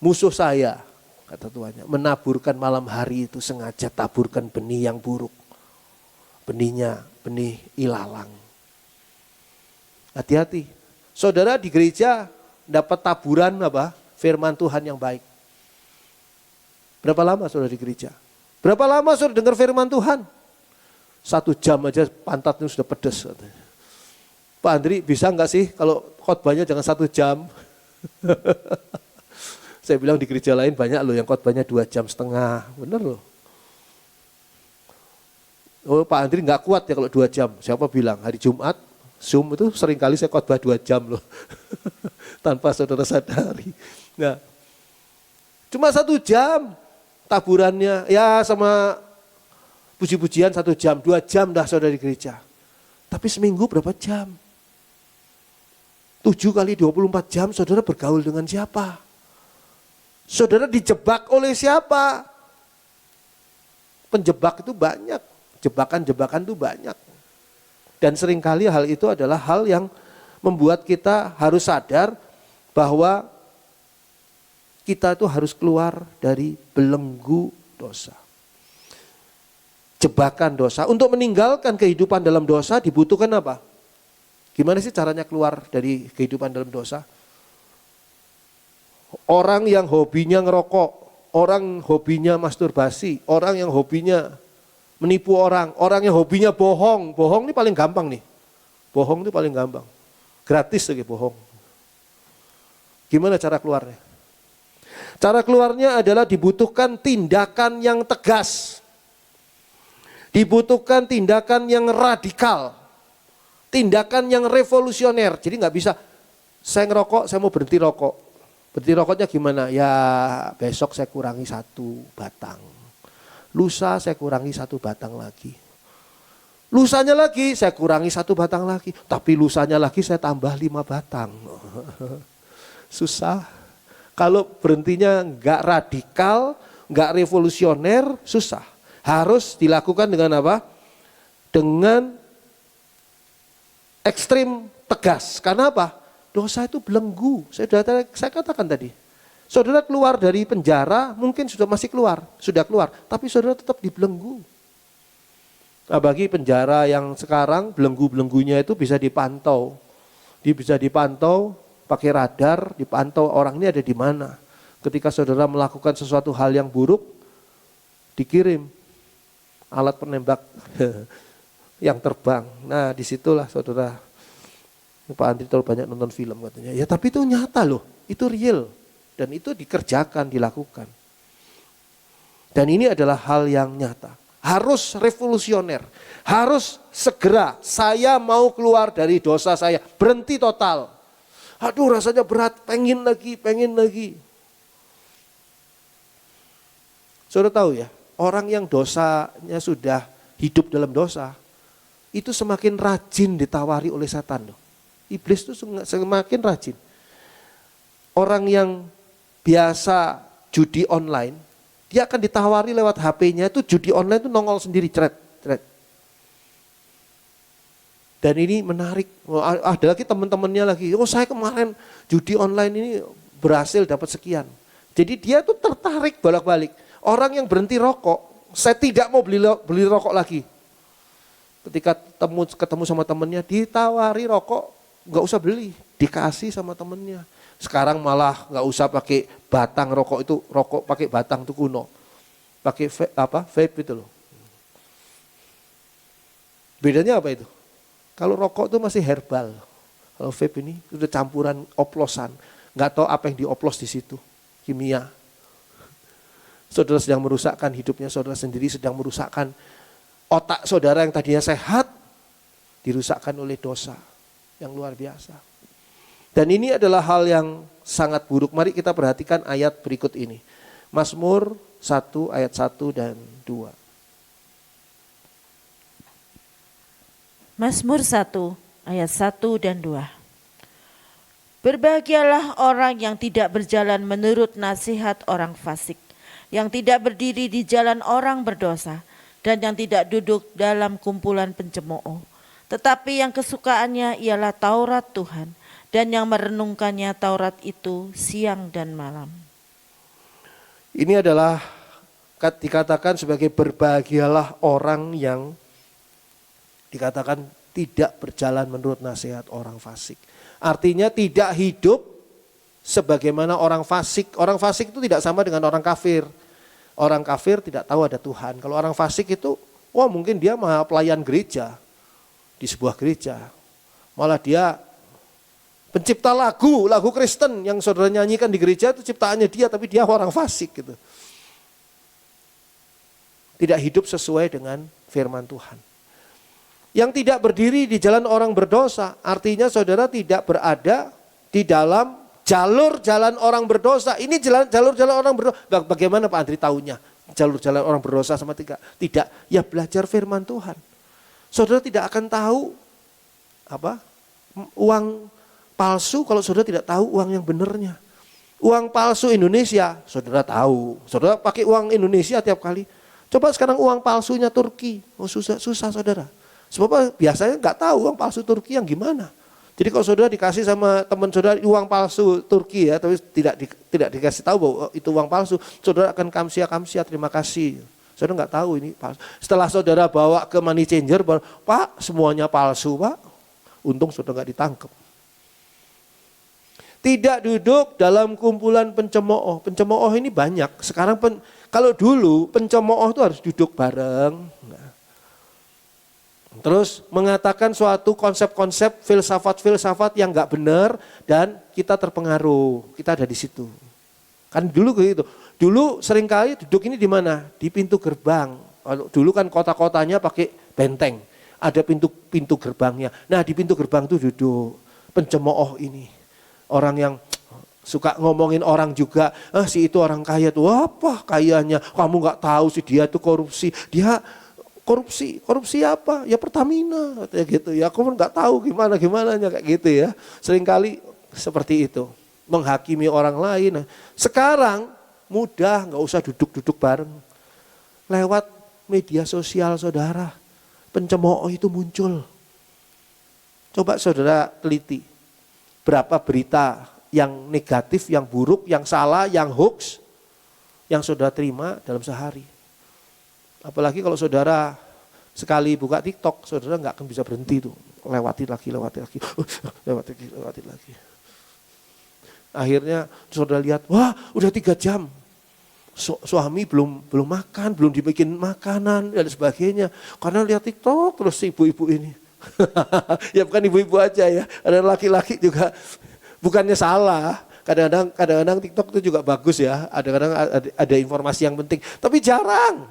musuh saya, kata tuannya, menaburkan malam hari itu sengaja taburkan benih yang buruk. Benihnya, benih ilalang. Hati-hati. Saudara di gereja dapat taburan apa? Firman Tuhan yang baik. Berapa lama saudara di gereja? Berapa lama saudara dengar firman Tuhan? 1 jam aja pantatnya sudah pedes. Pak Andri bisa nggak sih kalau khotbahnya jangan 1 jam? Saya bilang di gereja lain banyak loh yang khotbahnya 2,5 jam. Bener loh. Oh Pak Andri nggak kuat ya kalau 2 jam. Siapa bilang hari Jumat, Zoom itu sering kali saya khotbah 2 jam loh. Tanpa saudara sadari. Nah, cuma 1 jam taburannya, ya sama puji-pujian 1 jam, 2 jam dah saudara di gereja. Tapi seminggu berapa jam? 7 kali 24 jam saudara bergaul dengan siapa? Saudara dijebak oleh siapa? Penjebak itu banyak, jebakan-jebakan itu banyak. Dan seringkali hal itu adalah hal yang membuat kita harus sadar bahwa kita itu harus keluar dari belenggu dosa. Jebakan dosa. Untuk meninggalkan kehidupan dalam dosa dibutuhkan apa? Gimana sih caranya keluar dari kehidupan dalam dosa? Orang yang hobinya ngerokok, orang hobinya masturbasi, orang yang hobinya menipu orang yang hobinya bohong. Bohong ini paling gampang nih. Bohong ini paling gampang. Gratis lagi bohong. Gimana cara keluarnya? Cara keluarnya adalah dibutuhkan tindakan yang tegas. Dibutuhkan tindakan yang radikal. Tindakan yang revolusioner. Jadi nggak bisa, saya ngerokok, saya mau berhenti rokok. Berhenti rokoknya gimana? Ya besok saya kurangi 1 batang. Lusa saya kurangi 1 batang lagi. Lusanya lagi saya kurangi 1 batang lagi. Tapi lusanya lagi saya tambah 5 batang. Susah. Kalau berhentinya nggak radikal, nggak revolusioner, susah. Harus dilakukan dengan apa? Dengan ekstrim tegas. Karena apa? Dosa itu belenggu. Saya katakan tadi. Saudara keluar dari penjara, mungkin sudah keluar, tapi saudara tetap dibelenggu. Nah, bagi penjara yang sekarang belenggu-belenggunya itu bisa dipantau. Dia bisa dipantau pakai radar, dipantau orang ini ada di mana. Ketika saudara melakukan sesuatu hal yang buruk, dikirim alat penembak yang terbang. Nah, disitulah saudara. Pak Andri terlalu banyak nonton film katanya. Ya tapi itu nyata loh, itu real. Dan itu dikerjakan, dilakukan. Dan ini adalah hal yang nyata. Harus revolusioner. Harus segera, saya mau keluar dari dosa saya. Berhenti total. Aduh rasanya berat, pengen lagi. Saudara tahu ya, orang yang dosanya sudah hidup dalam dosa, itu semakin rajin ditawari oleh setan loh. Iblis itu semakin rajin. Orang yang biasa judi online, dia akan ditawari lewat HP-nya itu judi online itu nongol sendiri, cret. Dan ini menarik. Ada lagi teman-temannya lagi, saya kemarin judi online ini berhasil dapat sekian. Jadi dia tuh tertarik bolak-balik. Orang yang berhenti rokok, saya tidak mau beli rokok lagi. Ketika ketemu sama temannya, ditawari rokok, nggak usah beli, dikasih sama temennya. Sekarang malah nggak usah pakai batang rokok itu, rokok pakai batang itu kuno. Pakai vape itu loh. Bedanya apa itu? Kalau rokok itu masih herbal. Kalau vape ini udah campuran oplosan. Nggak tahu apa yang dioplos di situ. Kimia. Saudara sedang merusakkan hidupnya, saudara sendiri sedang merusakkan otak saudara yang tadinya sehat, dirusakkan oleh dosa yang luar biasa. Dan ini adalah hal yang sangat buruk. Mari kita perhatikan ayat berikut ini. Mazmur 1 ayat 1 dan 2. Mazmur 1 ayat 1 dan 2. Berbahagialah orang yang tidak berjalan menurut nasihat orang fasik, yang tidak berdiri di jalan orang berdosa, dan yang tidak duduk dalam kumpulan pencemooh. Tetapi yang kesukaannya ialah Taurat Tuhan, dan yang merenungkannya Taurat itu siang dan malam. Ini adalah dikatakan sebagai berbahagialah orang yang dikatakan tidak berjalan menurut nasihat orang fasik. Artinya tidak hidup sebagaimana orang fasik. Orang fasik itu tidak sama dengan orang kafir. Orang kafir tidak tahu ada Tuhan. Kalau orang fasik itu, mungkin dia malah pelayan gereja. Di sebuah gereja. Malah dia pencipta lagu Kristen yang saudara nyanyikan di gereja itu ciptaannya dia, tapi dia orang fasik gitu. Tidak hidup sesuai dengan firman Tuhan. Yang tidak berdiri di jalan orang berdosa, artinya saudara tidak berada di dalam Jalur jalan orang berdosa, ini jalur jalan orang berdosa. Bagaimana Pak Andri tahunya? Jalur jalan orang berdosa sama tidak, ya belajar firman Tuhan. Saudara tidak akan tahu uang palsu kalau saudara tidak tahu uang yang benarnya. Uang palsu Indonesia, saudara tahu. Saudara pakai uang Indonesia tiap kali. Coba sekarang uang palsunya Turki, susah saudara. Sebab biasanya nggak tahu uang palsu Turki yang gimana. Jadi kalau saudara dikasih sama teman saudara uang palsu Turki ya, tapi tidak dikasih tahu bahwa itu uang palsu, saudara akan kamsia terima kasih. Saudara nggak tahu ini palsu. Setelah saudara bawa ke money changer, Pak semuanya palsu Pak. Untung saudara nggak ditangkap. Tidak duduk dalam kumpulan pencemooh. Pencemooh ini banyak. Sekarang kalau dulu pencemooh itu harus duduk bareng. Terus mengatakan suatu konsep-konsep filsafat-filsafat yang nggak benar dan kita terpengaruh. Kita ada di situ. Kan dulu begitu. Dulu seringkali duduk ini di mana? Di pintu gerbang. Dulu kan kota-kotanya pakai benteng. Ada pintu gerbangnya. Nah di pintu gerbang itu duduk pencemooh ini. Orang yang suka ngomongin orang juga, si itu orang kaya tuh, apa kayanya? Kamu nggak tahu sih dia tuh korupsi. Dia korupsi apa? Ya Pertamina, katanya gitu. Ya kamu nggak tahu gimana kayak gitu ya. Seringkali seperti itu, menghakimi orang lain. Sekarang mudah, nggak usah duduk-duduk bareng. Lewat media sosial saudara, pencemooh itu muncul. Coba saudara teliti. Berapa berita yang negatif, yang buruk, yang salah, yang hoax yang saudara terima dalam sehari. Apalagi kalau saudara sekali buka TikTok, saudara nggak akan bisa berhenti tuh. Lewati lagi. Akhirnya saudara lihat, wah udah 3 jam. Suami belum makan, belum dibikin makanan dan sebagainya. Karena lihat TikTok terus ibu-ibu ini. Ya bukan ibu-ibu aja ya, ada laki-laki juga. Bukannya salah, kadang-kadang TikTok itu juga bagus ya, kadang-kadang ada informasi yang penting, tapi jarang.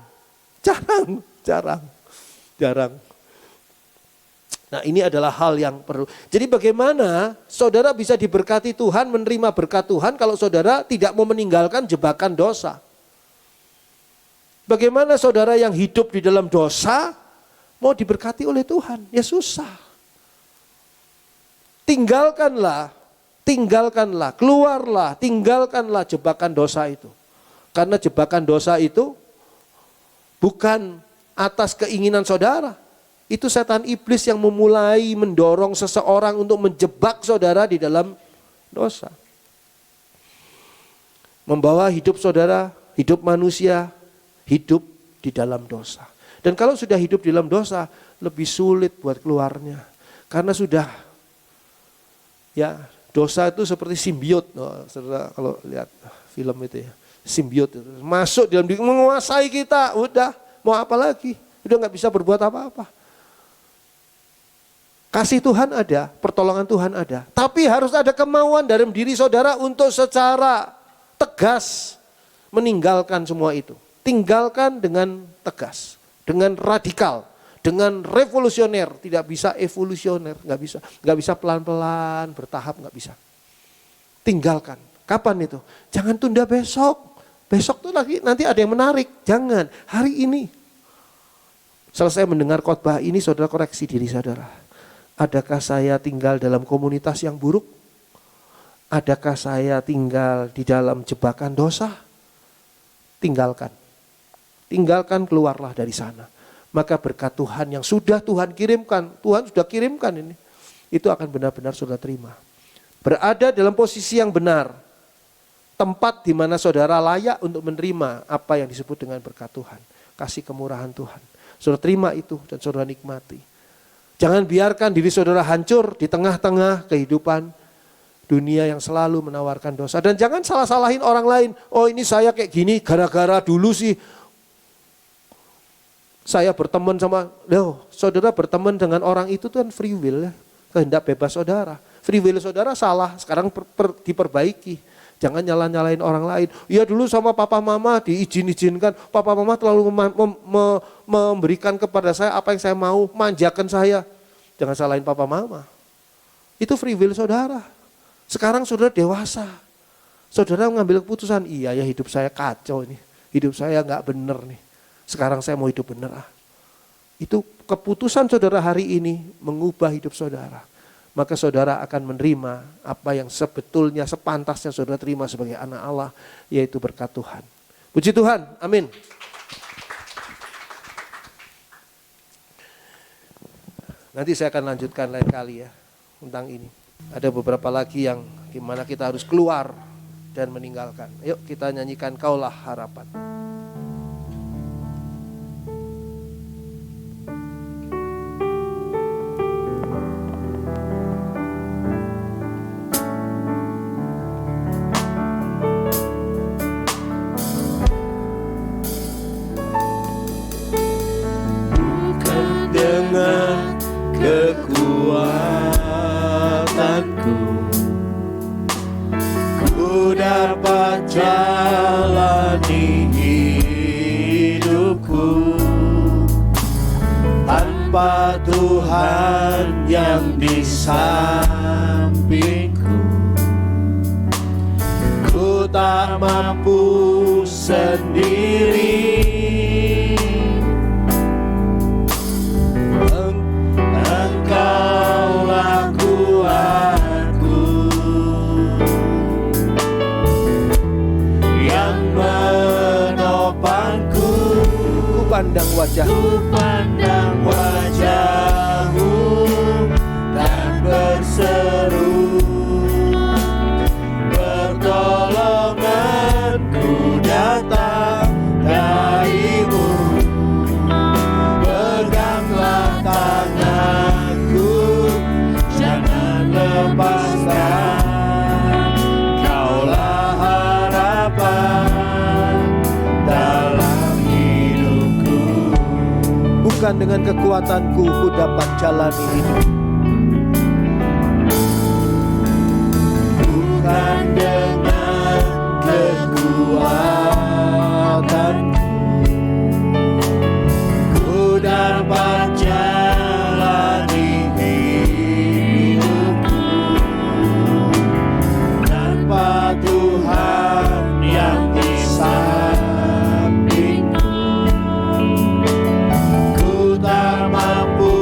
Nah ini adalah hal yang perlu. Jadi bagaimana saudara bisa diberkati Tuhan, menerima berkat Tuhan kalau saudara tidak mau meninggalkan jebakan dosa? Bagaimana saudara yang hidup di dalam dosa mau diberkati oleh Tuhan? Ya susah. Tinggalkanlah, keluarlah, tinggalkanlah jebakan dosa itu. Karena jebakan dosa itu bukan atas keinginan saudara. Itu setan iblis yang memulai mendorong seseorang untuk menjebak saudara di dalam dosa. Membawa hidup saudara, hidup manusia, hidup di dalam dosa. Dan kalau sudah hidup di dalam dosa, lebih sulit buat keluarnya. Karena sudah, ya dosa itu seperti simbiot. Saudara kalau lihat film itu ya, simbiot itu. Masuk dalam diri, menguasai kita, udah mau apa lagi? Udah gak bisa berbuat apa-apa. Kasih Tuhan ada, pertolongan Tuhan ada. Tapi harus ada kemauan dalam diri saudara untuk secara tegas meninggalkan semua itu. Tinggalkan dengan tegas, dengan radikal, dengan revolusioner. Tidak bisa evolusioner, nggak bisa pelan-pelan, bertahap, nggak bisa. Tinggalkan. Kapan itu? Jangan tunda besok. Besok tuh lagi nanti ada yang menarik. Jangan, hari ini. Selesai mendengar khotbah ini, saudara koreksi diri saudara. Adakah saya tinggal dalam komunitas yang buruk? Adakah saya tinggal di dalam jebakan dosa? Tinggalkan. Tinggalkan, keluarlah dari sana. Maka berkat Tuhan yang sudah Tuhan kirimkan, Tuhan sudah kirimkan ini, itu akan benar-benar saudara terima. Berada dalam posisi yang benar. Tempat di mana saudara layak untuk menerima apa yang disebut dengan berkat Tuhan. Kasih kemurahan Tuhan. Saudara terima itu dan saudara nikmati. Jangan biarkan diri saudara hancur di tengah-tengah kehidupan dunia yang selalu menawarkan dosa. Dan jangan salah-salahin orang lain. Oh ini saya kayak gini gara-gara dulu sih saya berteman sama, saudara berteman dengan orang itu kan free will ya. Kehendak bebas saudara. Free will saudara salah, sekarang diperbaiki. Jangan nyalain orang lain. Ya dulu sama papa mama diizin-izinkan. Papa mama terlalu memberikan kepada saya apa yang saya mau. Manjakan saya. Jangan salahin papa mama. Itu free will saudara. Sekarang saudara dewasa. Saudara mengambil keputusan, iya ya hidup saya kacau ini. Hidup saya gak bener nih. Sekarang saya mau hidup bener ah. Itu keputusan saudara hari ini mengubah hidup saudara. Maka saudara akan menerima apa yang sebetulnya sepantasnya saudara terima sebagai anak Allah, yaitu berkat Tuhan. Puji Tuhan, amin. Nanti saya akan lanjutkan lain kali ya tentang ini. Ada beberapa lagi yang gimana kita harus keluar dan meninggalkan. Yuk kita nyanyikan Kaulah Harapan. Kekuatanku, ku dapat jalani hidupku tanpa Tuhan yang di sampingku. Ku tak mampu sendiri. Engkaulah kuatku yang menopangku. Ku pandang wajahmu dan berseru, pertolonganku datang darimu. Peganglah tanganku, jangan lepaskan. Kaulah harapan dalam hidupku. Bukan dengan kekuatanku ku dapat jalani hidup. Bukan dengan kekuatanku ku dapat jalani hidupku tanpa Tuhan yang di sampingku. Ku tak mampu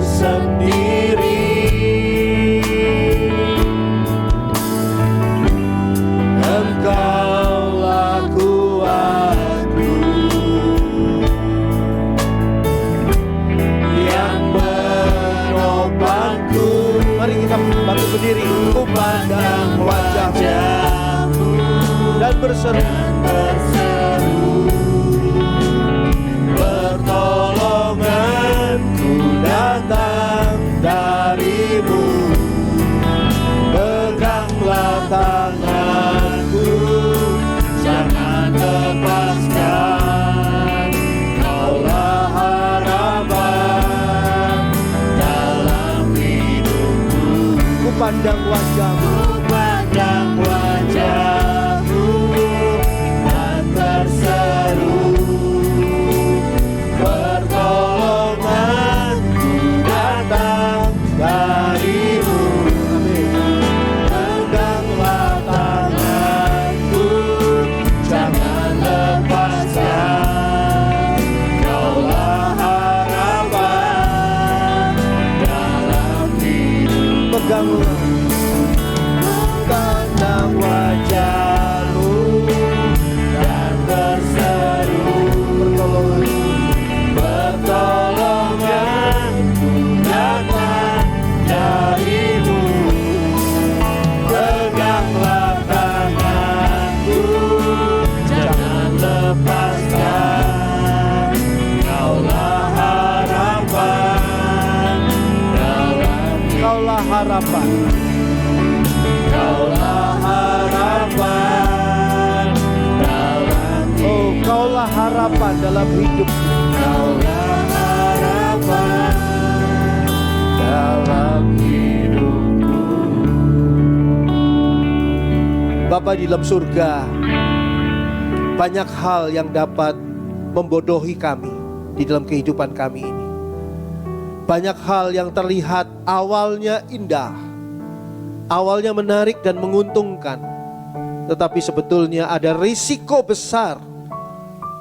sendiri. Engkaulah kuatku yang menopangku. Mari kita bangkit berdiri. Ku pandang wajahmu dan berseru, pertolonganku datang darimu. Peganglah tanganku, jangan lepaskan. Kaulah harapan dalam hidupku. Ku pandang wajahmu dan berseru, pertolonganku datang darimu. Peganglah tanganku, jangan lepaskan. Kaulah harapan dalam hidup. Peganglah, pandang wajahmu dan berseru, pertolonganku datang darimu. Peganglah tanganku, jangan lepaskan. Kaulah harapan dalam hidup. Kaulah harapan. Kaulah harapan dalam hidup. Oh, kaulah harapan dalam hidup. Kaulah harapan dalam hidupku. Bapa di dalam surga, banyak hal yang dapat membodohi kami di dalam kehidupan kami ini. Banyak hal yang terlihat awalnya indah, awalnya menarik dan menguntungkan, tetapi sebetulnya ada risiko besar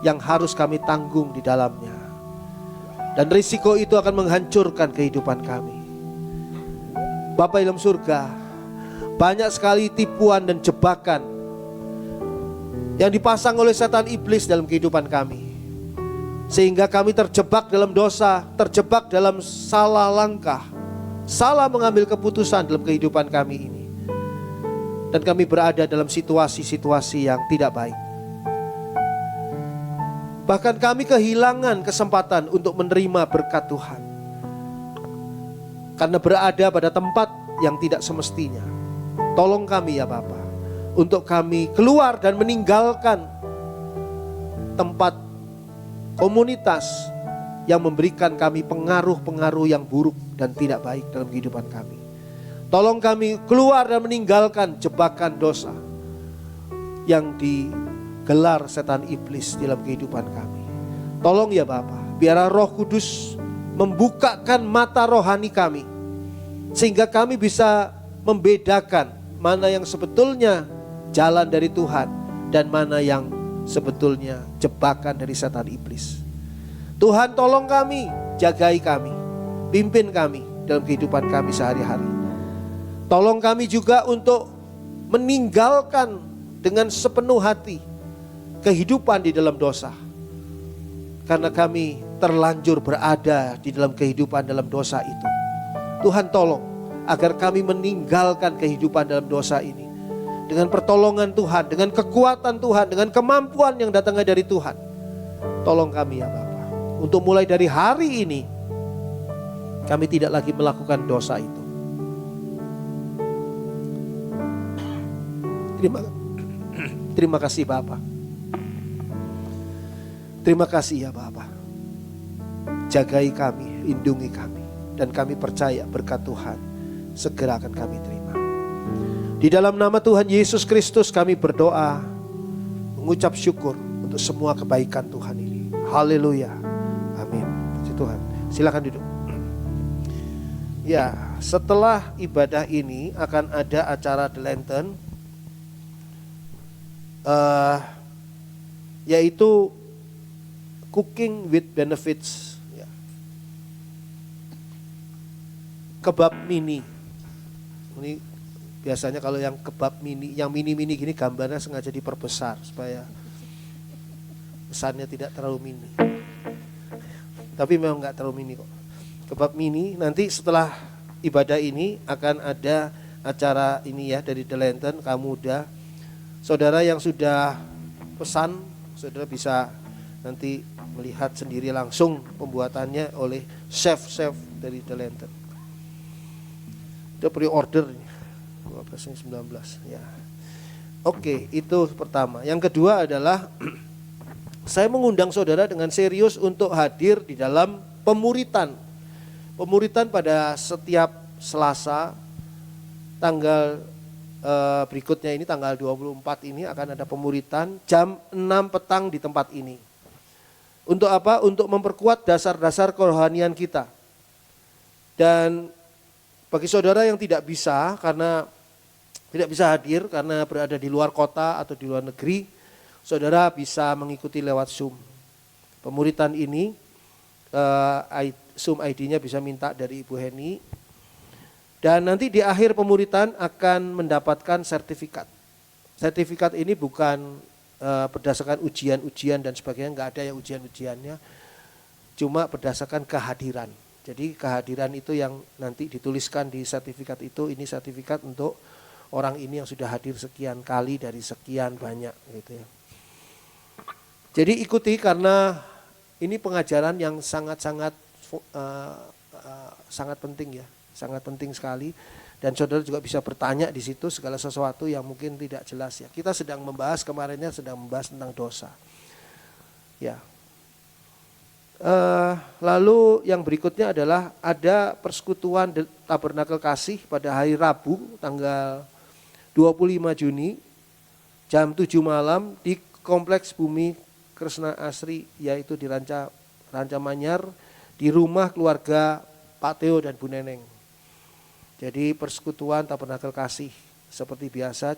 yang harus kami tanggung di dalamnya. Dan risiko itu akan menghancurkan kehidupan kami. Bapa dalam surga, banyak sekali tipuan dan jebakan yang dipasang oleh setan iblis dalam kehidupan kami, sehingga kami terjebak dalam dosa, terjebak dalam salah langkah, salah mengambil keputusan dalam kehidupan kami ini. Dan kami berada dalam situasi-situasi yang tidak baik. Bahkan kami kehilangan kesempatan untuk menerima berkat Tuhan, karena berada pada tempat yang tidak semestinya. Tolong kami ya Bapa, untuk kami keluar dan meninggalkan tempat komunitas yang memberikan kami pengaruh-pengaruh yang buruk dan tidak baik dalam kehidupan kami. Tolong kami keluar dan meninggalkan jebakan dosa yang digelar setan iblis dalam kehidupan kami. Tolong ya Bapa, biarlah Roh Kudus membukakan mata rohani kami, sehingga kami bisa membedakan mana yang sebetulnya jalan dari Tuhan dan mana yang sebetulnya jebakan dari setan iblis. Tuhan tolong kami, jagai kami, pimpin kami dalam kehidupan kami sehari-hari. Tolong kami juga untuk meninggalkan dengan sepenuh hati kehidupan di dalam dosa, karena kami terlanjur berada di dalam kehidupan dalam dosa itu. Tuhan tolong agar kami meninggalkan kehidupan dalam dosa ini dengan pertolongan Tuhan, dengan kekuatan Tuhan, dengan kemampuan yang datangnya dari Tuhan. Tolong kami ya Bapa, untuk mulai dari hari ini kami tidak lagi melakukan dosa itu. Terima kasih Bapa. Terima kasih ya Bapa. Jagai kami, lindungi kami, dan kami percaya berkat Tuhan segera akan kami terima. Di dalam nama Tuhan Yesus Kristus kami berdoa, mengucap syukur untuk semua kebaikan Tuhan ini. Haleluya. Amin. Puji Tuhan. Silakan duduk. Ya, setelah ibadah ini akan ada acara The Lantern, yaitu cooking with benefits, ya. Kebab mini. Ini biasanya kalau yang kebab mini, yang mini-mini gini gambarnya sengaja diperbesar supaya pesannya tidak terlalu mini. Tapi memang nggak terlalu mini kok. Kebab mini, nanti setelah ibadah ini akan ada acara ini ya dari The Lantern, Kamu Muda. Saudara yang sudah pesan, saudara bisa nanti melihat sendiri langsung pembuatannya oleh chef-chef dari The Lantern. Itu pre-order 12-19 ya. Oke, itu pertama. Yang kedua adalah saya mengundang saudara dengan serius untuk hadir di dalam pemuritan. Pemuritan pada setiap Selasa tanggal berikutnya ini tanggal 24 ini akan ada pemuritan jam 6 petang di tempat ini. Untuk apa? Untuk memperkuat dasar-dasar kerohanian kita. Dan bagi saudara yang tidak bisa hadir karena berada di luar kota atau di luar negeri, saudara bisa mengikuti lewat Zoom. Pemuritan ini Zoom ID-nya bisa minta dari Ibu Heni. Dan nanti di akhir pemuritan akan mendapatkan sertifikat. Sertifikat ini bukan berdasarkan ujian-ujian dan sebagainya, enggak ada ya ujian-ujiannya. Cuma berdasarkan kehadiran. Jadi kehadiran itu yang nanti dituliskan di sertifikat itu, ini sertifikat untuk orang ini yang sudah hadir sekian kali dari sekian banyak gitu ya. Jadi ikuti karena ini pengajaran yang sangat-sangat sangat penting ya. Sangat penting sekali, dan saudara juga bisa bertanya di situ segala sesuatu yang mungkin tidak jelas ya. Kita sedang membahas, kemarinnya sedang membahas tentang dosa. Ya. Lalu yang berikutnya adalah ada persekutuan Tabernakel Kasih pada hari Rabu tanggal 25 Juni jam 7 malam di Kompleks Bumi Kresna Asri, yaitu di Ranca Manyar, di rumah keluarga Pak Teo dan Bu Neneng. Jadi persekutuan Tabernakel Kasih seperti biasa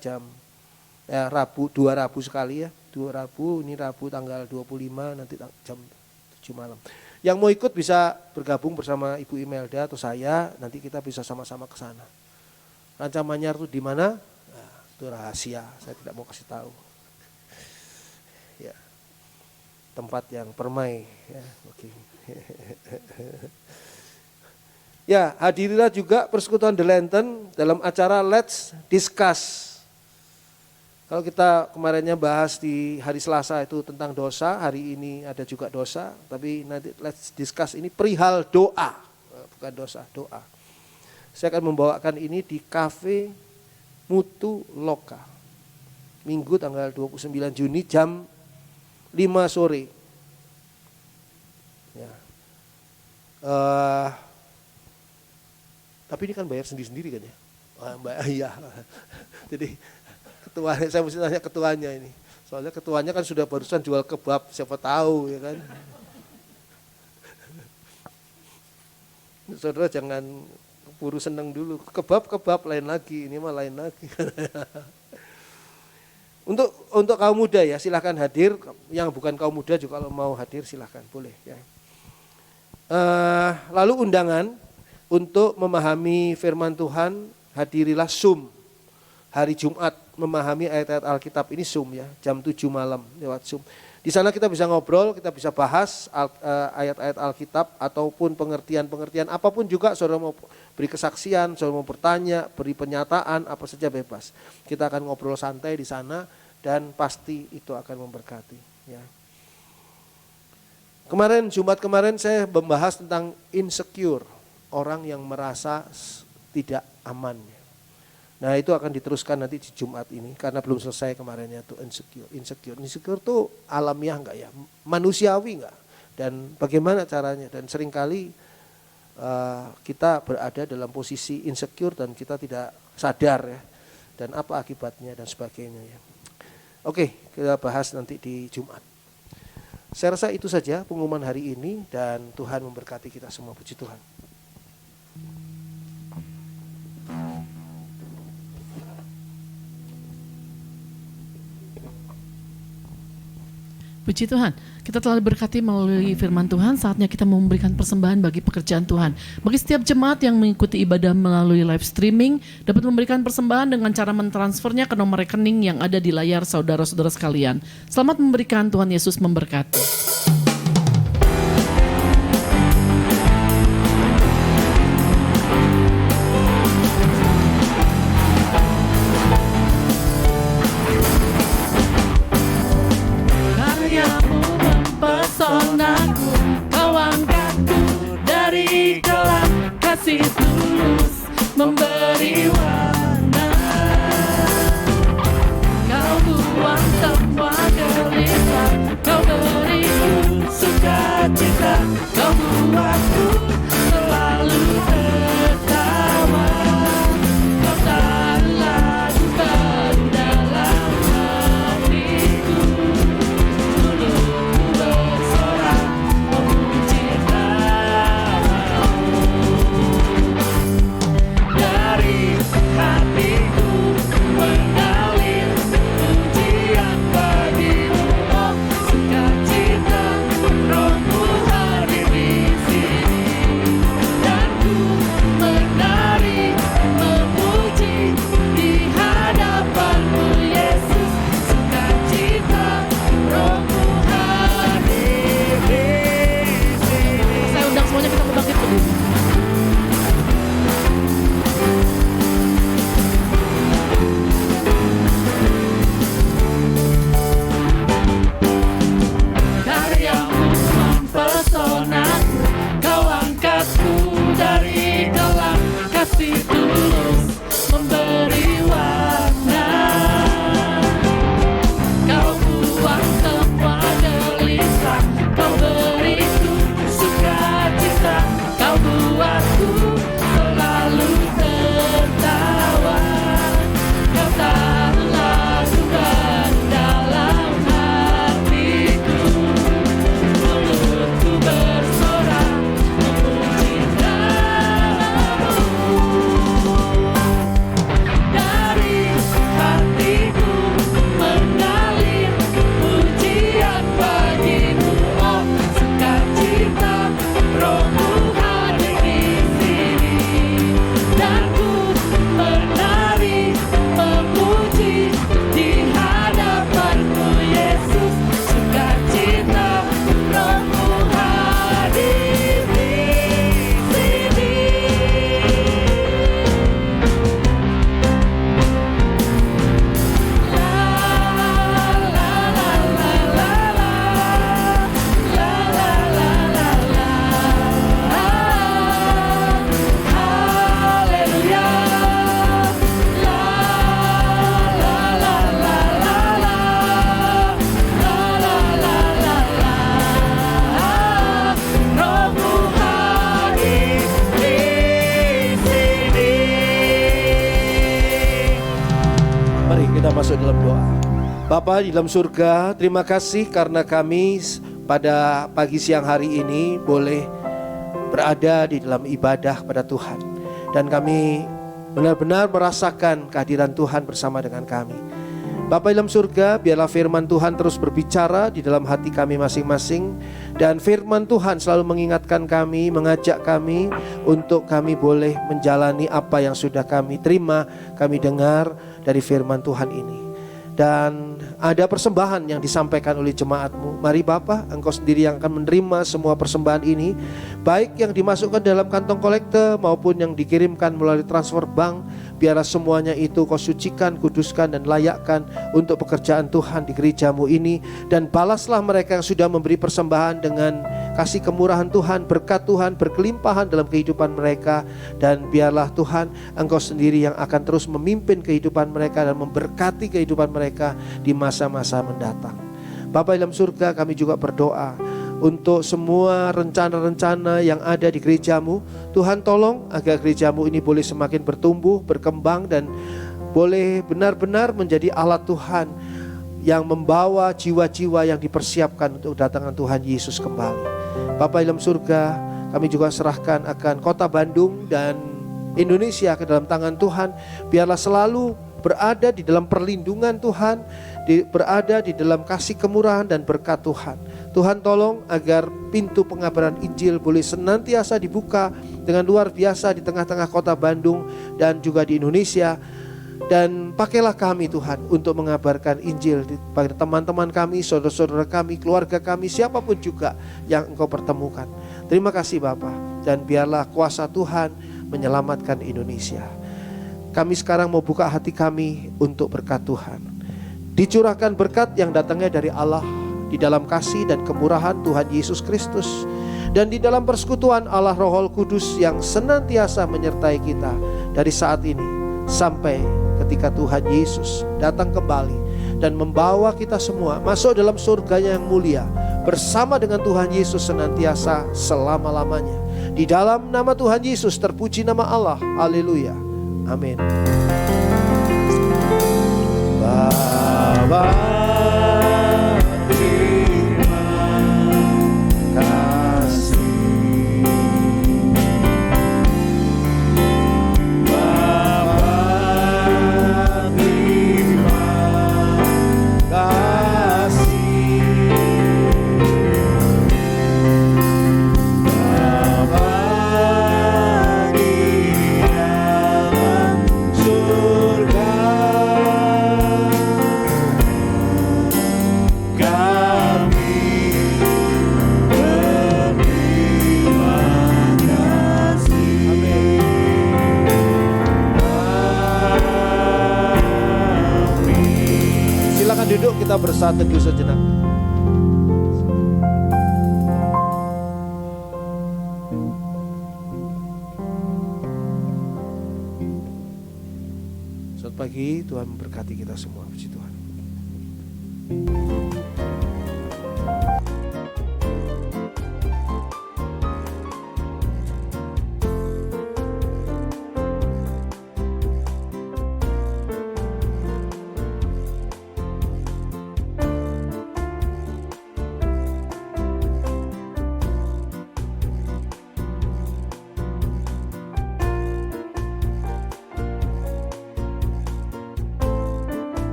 Rabu, 2 Rabu sekali ya. 2 Rabu, ini Rabu tanggal 25 nanti jam 7 malam. Yang mau ikut bisa bergabung bersama Ibu Imelda atau saya, nanti kita bisa sama-sama ke sana. Rancamannya itu di mana? Nah, itu rahasia, saya tidak mau kasih tahu. Ya. Tempat yang permai ya. Oke. Ya, hadirilah juga persekutuan The Lantern dalam acara Let's Discuss. Kalau kita kemarinnya bahas di hari Selasa itu tentang dosa, hari ini ada juga dosa, tapi nanti Let's Discuss ini perihal doa, bukan dosa, doa. Saya akan membawakan ini di Cafe Mutu Loka, Minggu tanggal 29 Juni jam 5 sore. Ya. Tapi ini kan bayar sendiri-sendiri kan ya? Iya. Jadi ketuanya, saya mesti tanya ketuanya ini. Soalnya ketuanya kan sudah barusan jual kebab, siapa tahu ya kan. Saudara jangan buru seneng dulu. Kebab lain lagi, ini mah lain lagi. Untuk kaum muda ya silahkan hadir. Yang bukan kaum muda juga kalau mau hadir silahkan, boleh ya. Lalu undangan untuk memahami firman Tuhan, hadirilah Zoom hari Jumat, memahami ayat-ayat Alkitab ini Zoom ya, jam 7 malam lewat Zoom. Di sana kita bisa ngobrol, kita bisa bahas ayat-ayat Alkitab ataupun pengertian-pengertian apapun juga. Saudara mau beri kesaksian, saudara mau bertanya, beri pernyataan, apa saja bebas. Kita akan ngobrol santai di sana dan pasti itu akan memberkati ya. Jumat kemarin saya membahas tentang insecure, orang yang merasa tidak aman. Nah itu akan diteruskan nanti di Jumat ini karena belum selesai kemarinnya tuh insecure tuh alamiah enggak ya, manusiawi enggak, dan bagaimana caranya, dan seringkali kita berada dalam posisi insecure dan kita tidak sadar ya, dan apa akibatnya dan sebagainya ya. Oke, kita bahas nanti di Jumat. Saya rasa itu saja pengumuman hari ini dan Tuhan memberkati kita semua. Puji Tuhan. Puji Tuhan, kita telah diberkati melalui firman Tuhan, saatnya kita memberikan persembahan bagi pekerjaan Tuhan. Bagi setiap jemaat yang mengikuti ibadah melalui live streaming, dapat memberikan persembahan dengan cara mentransfernya ke nomor rekening yang ada di layar saudara-saudara sekalian. Selamat memberikan, Tuhan Yesus memberkati. Pesona kau angkatku dari gelap, kasih tulus memberi warna. Kau buang semua gelisah, kau beriku Mari kita masuk dalam doa. Bapa di dalam surga, terima kasih karena kami pada pagi siang hari ini boleh berada di dalam ibadah pada Tuhan. Dan kami benar-benar merasakan kehadiran Tuhan bersama dengan kami. Bapa dalam surga, biarlah firman Tuhan terus berbicara di dalam hati kami masing-masing. Dan firman Tuhan selalu mengingatkan kami, mengajak kami untuk kami boleh menjalani apa yang sudah kami terima, kami dengar dari firman Tuhan ini. Dan ada persembahan yang disampaikan oleh jemaat-Mu. Mari Bapa, Engkau sendiri yang akan menerima semua persembahan ini, baik yang dimasukkan dalam kantong kolekte maupun yang dikirimkan melalui transfer bank. Biarlah semuanya itu Kau sucikan, kuduskan dan layakkan untuk pekerjaan Tuhan di gereja-Mu ini. Dan balaslah mereka yang sudah memberi persembahan dengan kasih kemurahan Tuhan, berkat Tuhan berkelimpahan dalam kehidupan mereka. Dan biarlah Tuhan, Engkau sendiri yang akan terus memimpin kehidupan mereka dan memberkati kehidupan mereka di masa-masa mendatang. Bapa dalam surga, kami juga berdoa untuk semua rencana-rencana yang ada di gereja-Mu. Tuhan tolong agar gereja-Mu ini boleh semakin bertumbuh, berkembang dan boleh benar-benar menjadi alat Tuhan yang membawa jiwa-jiwa yang dipersiapkan untuk kedatangan Tuhan Yesus kembali. Bapa dalam surga, kami juga serahkan akan kota Bandung dan Indonesia ke dalam tangan Tuhan. Biarlah selalu berada di dalam perlindungan Tuhan, berada di dalam kasih kemurahan dan berkat Tuhan. Tuhan tolong agar pintu pengabaran Injil boleh senantiasa dibuka dengan luar biasa di tengah-tengah kota Bandung dan juga di Indonesia. Dan pakailah kami Tuhan untuk mengabarkan Injil pada teman-teman kami, saudara-saudara kami, keluarga kami, siapapun juga yang Engkau pertemukan. Terima kasih Bapa, dan biarlah kuasa Tuhan menyelamatkan Indonesia. Kami sekarang mau buka hati kami untuk berkat Tuhan. Dicurahkan berkat yang datangnya dari Allah di dalam kasih dan kemurahan Tuhan Yesus Kristus, dan di dalam persekutuan Allah Roh Kudus yang senantiasa menyertai kita dari saat ini sampai ketika Tuhan Yesus datang kembali dan membawa kita semua masuk dalam surganya yang mulia bersama dengan Tuhan Yesus senantiasa selama-lamanya. Di dalam nama Tuhan Yesus terpuji nama Allah. Haleluya. Amin. Bapa, duduk, kita bersatu teduh sejenak. Selamat pagi, Tuhan memberkati kita semua. Puji Tuhan.